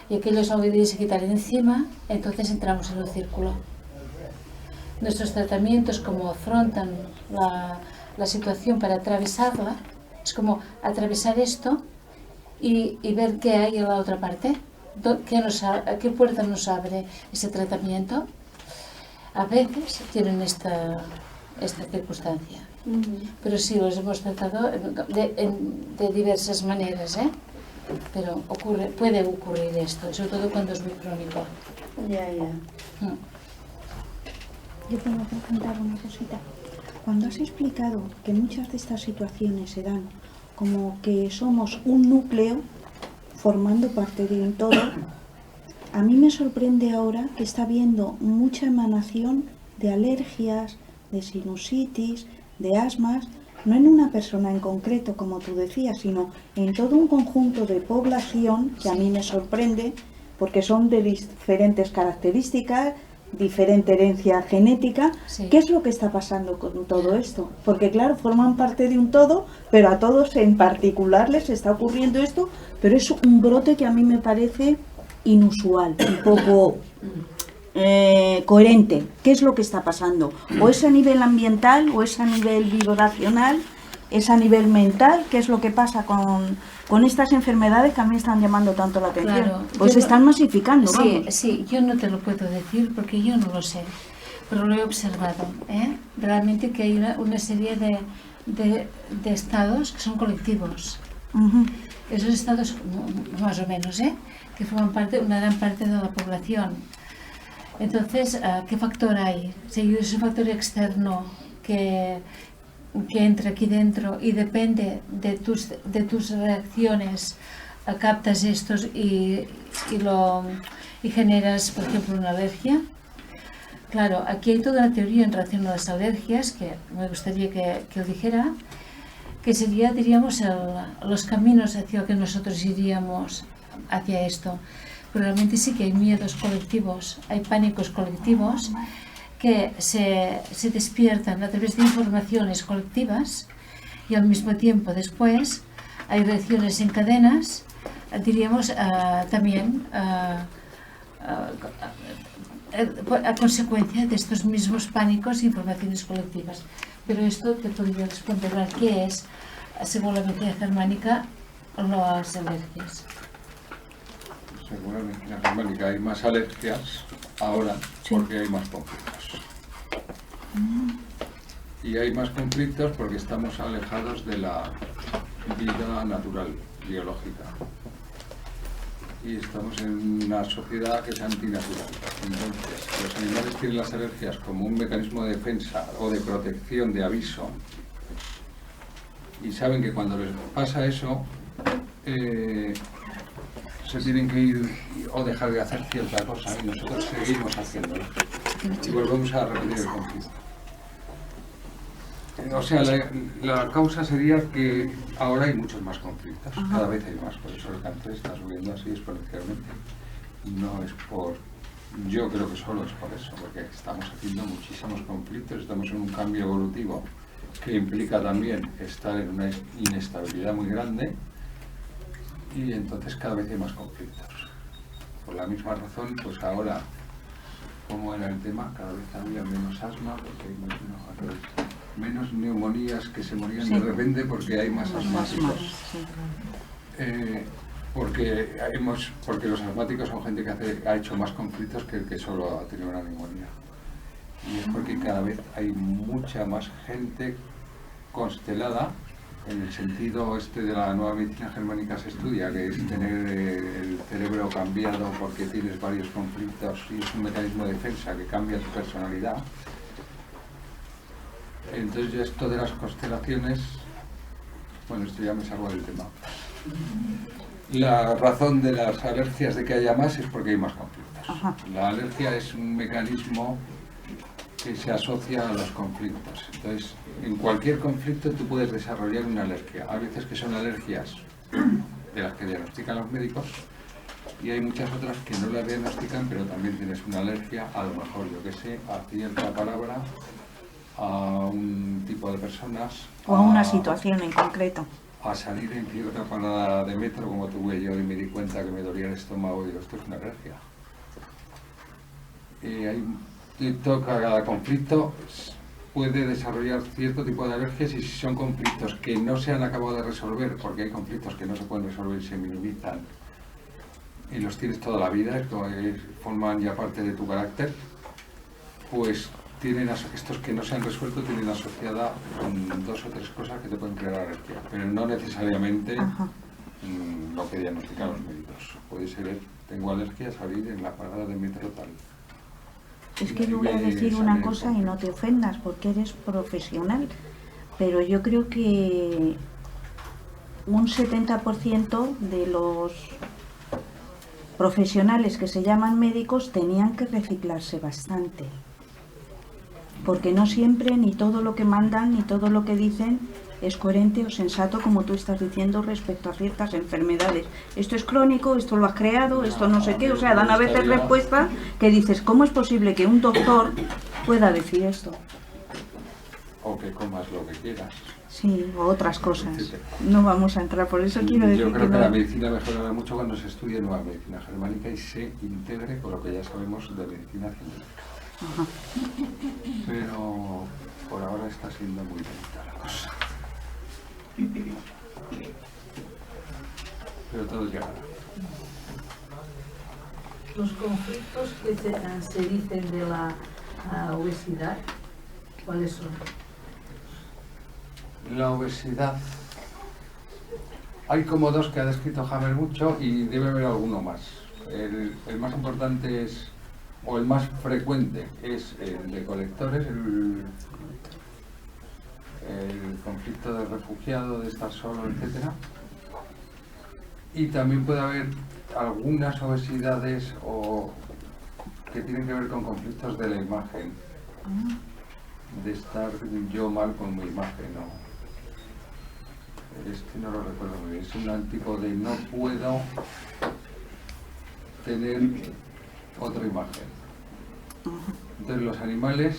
y aquello es algo que tienes que quitar de encima, entonces entramos en un círculo. Nuestros tratamientos, como afrontan la situación para atravesarla, es como atravesar esto y ver qué hay en la otra parte, qué puerta nos abre ese tratamiento. A veces tienen esta circunstancia, pero sí los hemos tratado de diversas maneras, ¿eh? Pero puede ocurrir esto, sobre todo cuando es muy crónico. Ya. Yo puedo preguntar una cosita. Cuando has explicado que muchas de estas situaciones se dan como que somos un núcleo formando parte de un todo, a mí me sorprende ahora que está habiendo mucha emanación de alergias, de sinusitis, de asmas, no en una persona en concreto, como tú decías, sino en todo un conjunto de población que a mí me sorprende porque son de diferentes características, diferente herencia genética. Sí. ¿Qué es lo que está pasando con todo esto? Porque claro, forman parte de un todo, pero a todos en particular les está ocurriendo esto, pero es un brote que a mí me parece inusual, un poco coherente. ¿Qué es lo que está pasando? ¿O es a nivel ambiental, o es a nivel vibracional, es a nivel mental? ¿Qué es lo que pasa con estas enfermedades que a mí me están llamando tanto la atención? Claro, pues se están masificando, vamos. Sí, yo no te lo puedo decir porque yo no lo sé, pero lo he observado, ¿eh? Realmente que hay una serie de estados que son colectivos. Esos estados, más o menos, que forman una gran parte de la población. Entonces, ¿qué factor hay? Si es un factor externo que entra aquí dentro y depende de tus reacciones, captas estos y generas, por ejemplo, una alergia. Claro, aquí hay toda una teoría en relación a las alergias que me gustaría que lo dijera, que sería, diríamos, los caminos hacia lo que nosotros iríamos hacia esto. Pero realmente sí que hay miedos colectivos, hay pánicos colectivos que se despiertan a través de informaciones colectivas y al mismo tiempo después hay reacciones en cadenas, diríamos también a consecuencia de estos mismos pánicos e informaciones colectivas. Pero esto te podría responder qué es, según la medicina germánica, las alergias. Según la medicina germánica hay más alergias ahora porque hay más conflictos. Y hay más conflictos porque estamos alejados de la vida natural, biológica. Y estamos en una sociedad que es antinatural. Entonces, los animales tienen las alergias como un mecanismo de defensa o de protección, de aviso. Y saben que cuando les pasa eso, se tienen que ir o dejar de hacer cierta cosa y nosotros seguimos haciéndolo. Y volvemos a repetir el conflicto. O sea, la causa sería que ahora hay muchos más conflictos, cada vez hay más, por eso el cáncer está subiendo así exponencialmente. No es por, yo creo que solo es por eso, porque estamos haciendo muchísimos conflictos, estamos en un cambio evolutivo que implica también estar en una inestabilidad muy grande y entonces cada vez hay más conflictos. Por la misma razón, pues ahora, como era el tema, cada vez había menos asma, porque hay menos neumonías que se morían de repente porque hay más asmáticos. Porque los asmáticos son gente que ha hecho más conflictos que el que solo ha tenido una neumonía. Y es porque cada vez hay mucha más gente constelada, en el sentido de la nueva medicina germánica se estudia, que es tener el cerebro cambiado porque tienes varios conflictos y es un mecanismo de defensa que cambia tu personalidad. Entonces esto de las constelaciones, bueno, esto ya me salgo del tema. La razón de las alergias de que haya más es porque hay más conflictos. La alergia es un mecanismo que se asocia a los conflictos. Entonces, en cualquier conflicto tú puedes desarrollar una alergia. Hay veces que son alergias de las que diagnostican los médicos Y hay muchas otras que no las diagnostican, pero también tienes una alergia, a lo mejor, yo que sé, a cierta palabra, a un tipo de personas. O a una situación en concreto. A salir en cierta parada de metro, como tuve yo, y me di cuenta que me dolía el estómago y digo, esto es una alergia. Cada conflicto puede desarrollar cierto tipo de alergias, y si son conflictos que no se han acabado de resolver, porque hay conflictos que no se pueden resolver y se minimizan, y los tienes toda la vida, forman ya parte de tu carácter, pues estos que no se han resuelto tienen asociada con 2 o 3 cosas que te pueden crear alergia, pero no necesariamente lo que diagnostican los médicos. Puede ser, tengo alergia a salir en la parada de metro tal. Es que yo voy a decir una cosa y no te ofendas porque eres profesional, pero yo creo que un 70% de los profesionales que se llaman médicos tenían que reciclarse bastante, porque no siempre ni todo lo que mandan ni todo lo que dicen es coherente o sensato, como tú estás diciendo, respecto a ciertas enfermedades. Esto es crónico, esto lo has creado, esto no sé qué, o sea, dan a veces respuestas que dices, ¿cómo es posible que un doctor pueda decir esto? O que comas lo que quieras. Sí, o otras cosas. No vamos a entrar, por eso quiero decir yo creo que no. la medicina mejorará mucho cuando se estudie nueva medicina germánica y se integre con lo que ya sabemos de medicina científica. Ajá. Pero por ahora está siendo muy lenta la cosa. Pero todo llegará. Los conflictos que se dicen de la obesidad, ¿cuáles son? La obesidad. Hay como 2 que ha descrito Hammer mucho y debe haber alguno más. El más importante es, o el más frecuente, es el de colectores, el conflicto de refugiado, de estar solo, etc. Y también puede haber algunas obesidades que tienen que ver con conflictos de la imagen, de estar yo mal con mi imagen, ¿no? No lo recuerdo muy bien, es un tipo de no puedo tener otra imagen. Entonces los animales,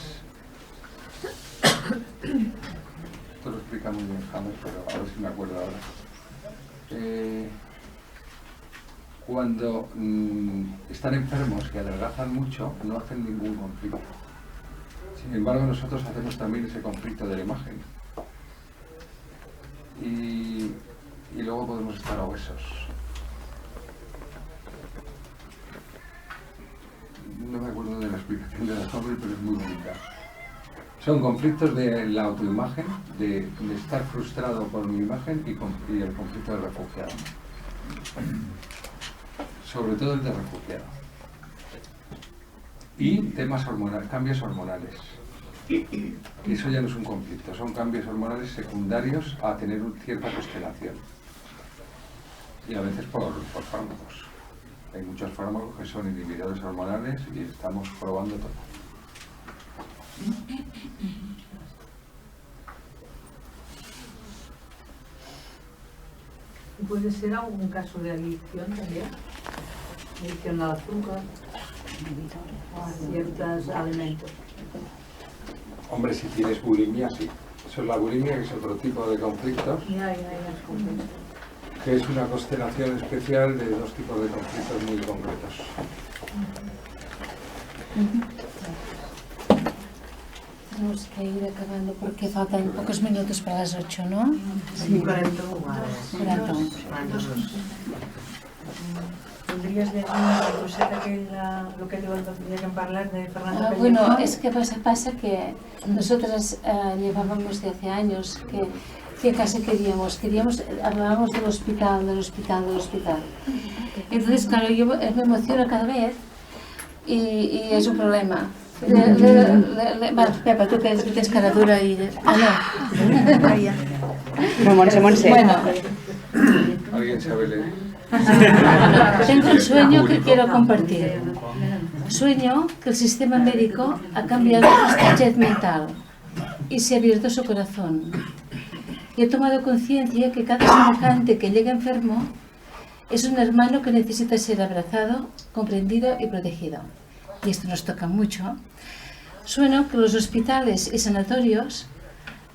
esto lo explica muy bien Hammer, pero a ver si me acuerdo ahora. Cuando están enfermos y adelgazan mucho, no hacen ningún conflicto. Sin embargo, nosotros hacemos también ese conflicto de la imagen. Y luego podemos estar obesos. No me acuerdo de la explicación de la Hammer, pero es muy bonita. Son conflictos de la autoimagen, de estar frustrado por mi imagen y el conflicto del refugiado. Sobre todo el de refugiado. Y temas hormonales, cambios hormonales. Eso ya no es un conflicto, son cambios hormonales secundarios a tener cierta constelación. Y a veces por fármacos. Hay muchos fármacos que son inhibidores hormonales y estamos probando todo. ¿Puede ser algún caso de adicción también? Adicción al azúcar o a ciertos alimentos. Hombre, si tienes bulimia, sí. Eso es la bulimia, que es otro tipo de conflictos, que es una constelación especial de 2 tipos de conflictos muy concretos. Tenemos que ir acabando porque faltan pocos minutos para las 8, ¿no? Sí, 41. 41. Podries llegir una coseta que el que tenían que hablar de Fernando Peña? Bueno, es que pasa que nosotras llevábamos de hace años que casi hablábamos del hospital. Entonces, claro, yo me emociono cada vez y es un problema. Bueno, Pepa, tú que tienes cara dura y... No, Monse. Bueno. ¿Alguien sabe leer? Tengo un sueño que quiero compartir. Sueño que el sistema médico ha cambiado su estrechez mental y se ha abierto su corazón. Y he tomado conciencia que cada semejante que llega enfermo es un hermano que necesita ser abrazado, comprendido y protegido. Y esto nos toca mucho. Sueño que los hospitales y sanatorios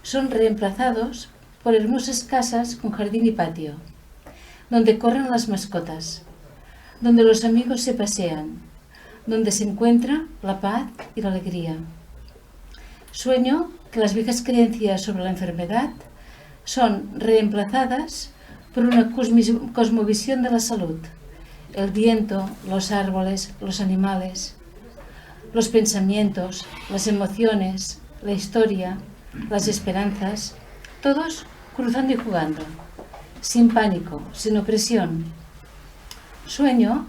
son reemplazados por hermosas casas con jardín y patio, donde corren las mascotas, donde los amigos se pasean, donde se encuentra la paz y la alegría. Sueño que las viejas creencias sobre la enfermedad son reemplazadas por una cosmovisión de la salud. El viento, los árboles, los animales, los pensamientos, las emociones, la historia, las esperanzas, todos cruzando y jugando, sin pánico, sin opresión. Sueño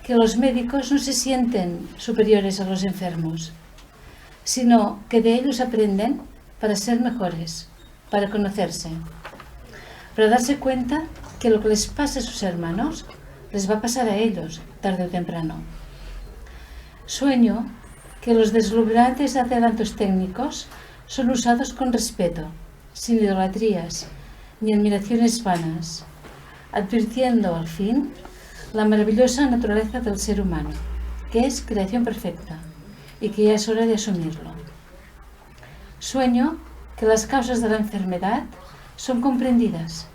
que los médicos no se sienten superiores a los enfermos, sino que de ellos aprenden para ser mejores, para conocerse, para darse cuenta que lo que les pasa a sus hermanos les va a pasar a ellos, tarde o temprano. Sueño que los deslumbrantes adelantos técnicos son usados con respeto, sin idolatrías ni admiraciones vanas, advirtiendo al fin la maravillosa naturaleza del ser humano, que es creación perfecta y que ya es hora de asumirlo. Sueño que las causas de la enfermedad son comprendidas,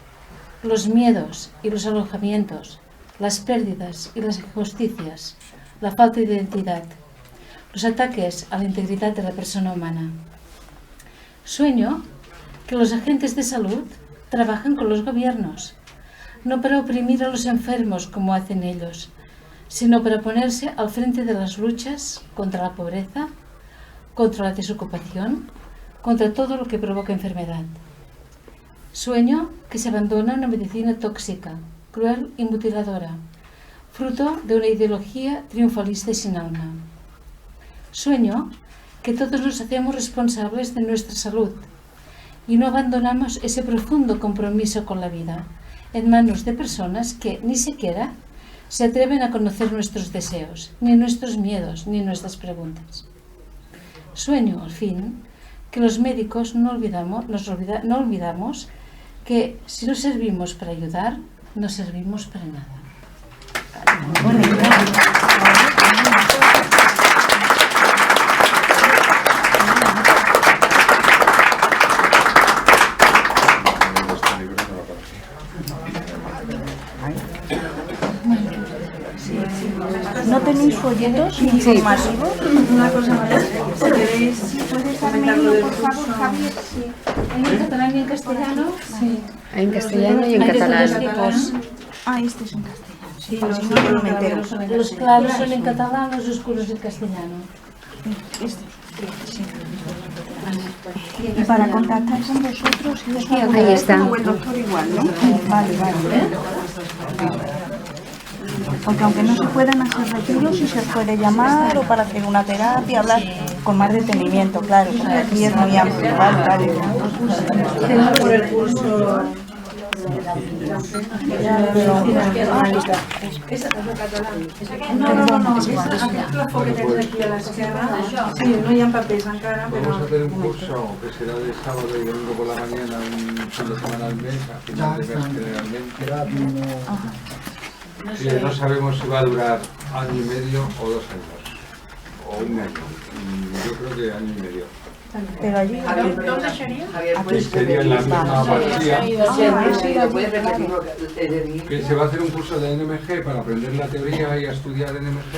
los miedos y los alojamientos, las pérdidas y las injusticias, la falta de identidad, los ataques a la integridad de la persona humana. Sueño que los agentes de salud trabajan con los gobiernos, no para oprimir a los enfermos como hacen ellos, sino para ponerse al frente de las luchas contra la pobreza, contra la desocupación, contra todo lo que provoca enfermedad. Sueño que se abandona una medicina tóxica, cruel y mutiladora, fruto de una ideología triunfalista y sin alma. Sueño que todos nos hacemos responsables de nuestra salud y no abandonamos ese profundo compromiso con la vida en manos de personas que ni siquiera se atreven a conocer nuestros deseos, ni nuestros miedos, ni nuestras preguntas. Sueño, al fin, que los médicos no olvidamos que si no servimos para ayudar, no servimos para nada. ¿No tenéis folletos informativos? Una cosa más. Si queréis, ¿Puedes darme uno, por favor, Javier? Sí. ¿En catalán y en castellano? Sí. Hay en castellano y en catalán. Ah, este es en castellano. Sí, Pues los no, que no me claros entero. son en Los claros son en catalán, los oscuros en castellano. Este. Sí. Y para contactar con vosotros, y os hago Ahí está. o el doctor igual, ¿no? Vale, vale. Porque aunque no se puedan hacer retiros, sí se puede llamar o para hacer una terapia, hablar con más detenimiento, claro, porque aquí es muy amplio, vale, vale. por el curso. No, és la foto que tens aquí a l'esquerra. Sí, no hi ha papers encara, però... Vamos a hacer un curso que será de sábado y domingo por la mañana, un fin de semana al mes, a final de mes generalmente. Que no sabemos si va a durar año y medio o 2 años, o un año. Yo creo que año y medio. Pero allí... ¿Dónde sería? Aquí sería en la misma partida. Que se va a hacer un curso de NMG para aprender la teoría y a estudiar NMG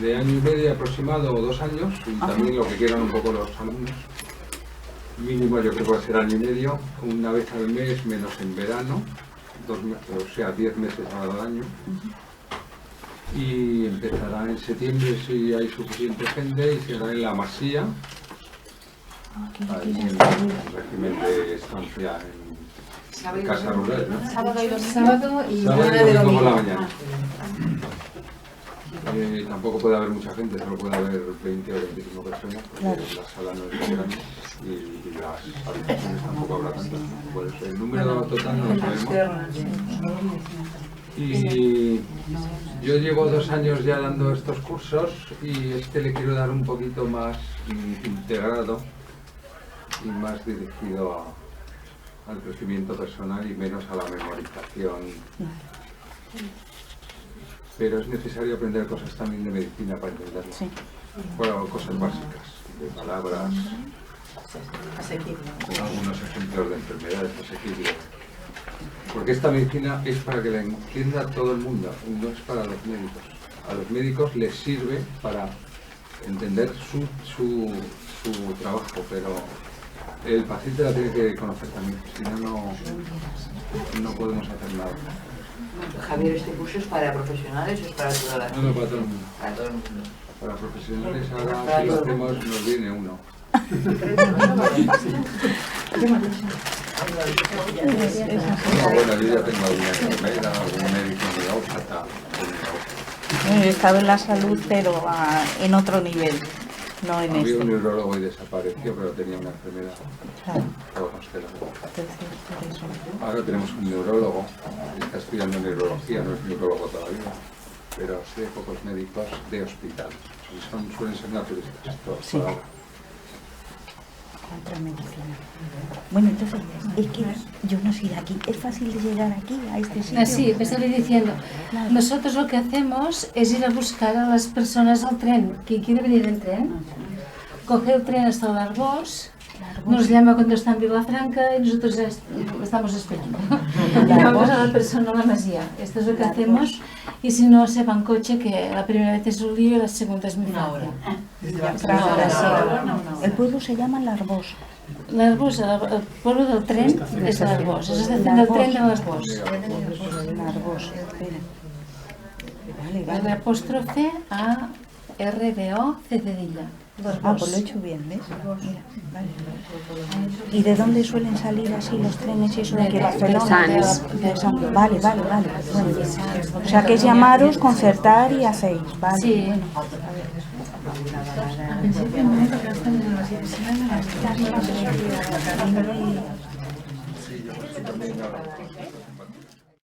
de año y medio aproximado o 2 años, y también lo que quieran un poco los alumnos. Mínimo yo creo que va a ser año y medio, una vez al mes menos en verano, o sea 10 meses al año. Y empezará en septiembre si hay suficiente gente y será en la Masía, ahí en el régimen de estancia en Casa Rural, ¿no? Sábado y domingo. Sábado y Sábado mañana y de domingo por la domingo. mañana. Tampoco puede haber mucha gente, solo puede haber 20 o 25 personas, porque la sala no es muy grande y las habitaciones tampoco habrá tantas. Pues el número total no lo sabemos. Y yo llevo 2 años ya dando estos cursos y le quiero dar un poquito más integrado y más dirigido al crecimiento personal y menos a la memorización. Pero es necesario aprender cosas también de medicina para entenderlo. Sí. Bueno, cosas básicas, de palabras, algunos ejemplos de enfermedades asequibles. Porque esta medicina es para que la entienda todo el mundo, no es para los médicos. A los médicos les sirve para entender su trabajo, pero el paciente la tiene que conocer también, si no, no podemos hacer nada. Javier, ¿este curso es para profesionales o es para toda la gente? No, para todo el mundo. Para todo el mundo. Para profesionales ahora, si lo hacemos, nos viene uno. Bueno, yo ya tengo alguna enfermera, algún médico neópata. He estado en la salud, pero en otro nivel, no en Había este. un neurólogo y desapareció, pero tenía una enfermedad. Claro. Ahora tenemos un neurólogo, está estudiando neurología, no es neurólogo todavía, pero sé pocos médicos de hospital. Y suelen ser naturistas, todos por ahora. Otra medicina. Bueno, entonces, es que yo no soy de aquí. ¿Es fácil de llegar aquí, a este sitio? Así, me estaba diciendo. Claro. Nosotros lo que hacemos es ir a buscar a las personas al tren. Quien quiere venir en tren, coge el tren hasta Largós, nos llama cuando está en Vilafranca y nosotros ya estamos esperando. Llevamos a la persona a la masía. Esto es lo que hacemos. Y si no, se va en coche, que la primera vez es un lío y la segunda es muy fácil. El pueblo se llama Largós. Largós, el pueblo del tren es Largós. Es la estación del tren de Largós. Largós, espera. R apóstrofe A RBO C cedilla. Pues lo he hecho bien, ¿ves? Mira, vale. ¿Y de dónde suelen salir así los trenes y eso de aquí? Barcelona. De Sants. Vale. Bueno, o sea que es llamaros, concertar y hacéis, ¿vale? Sí. Bueno. Al principio, en el momento que están en las divisiones, Sí, yo también.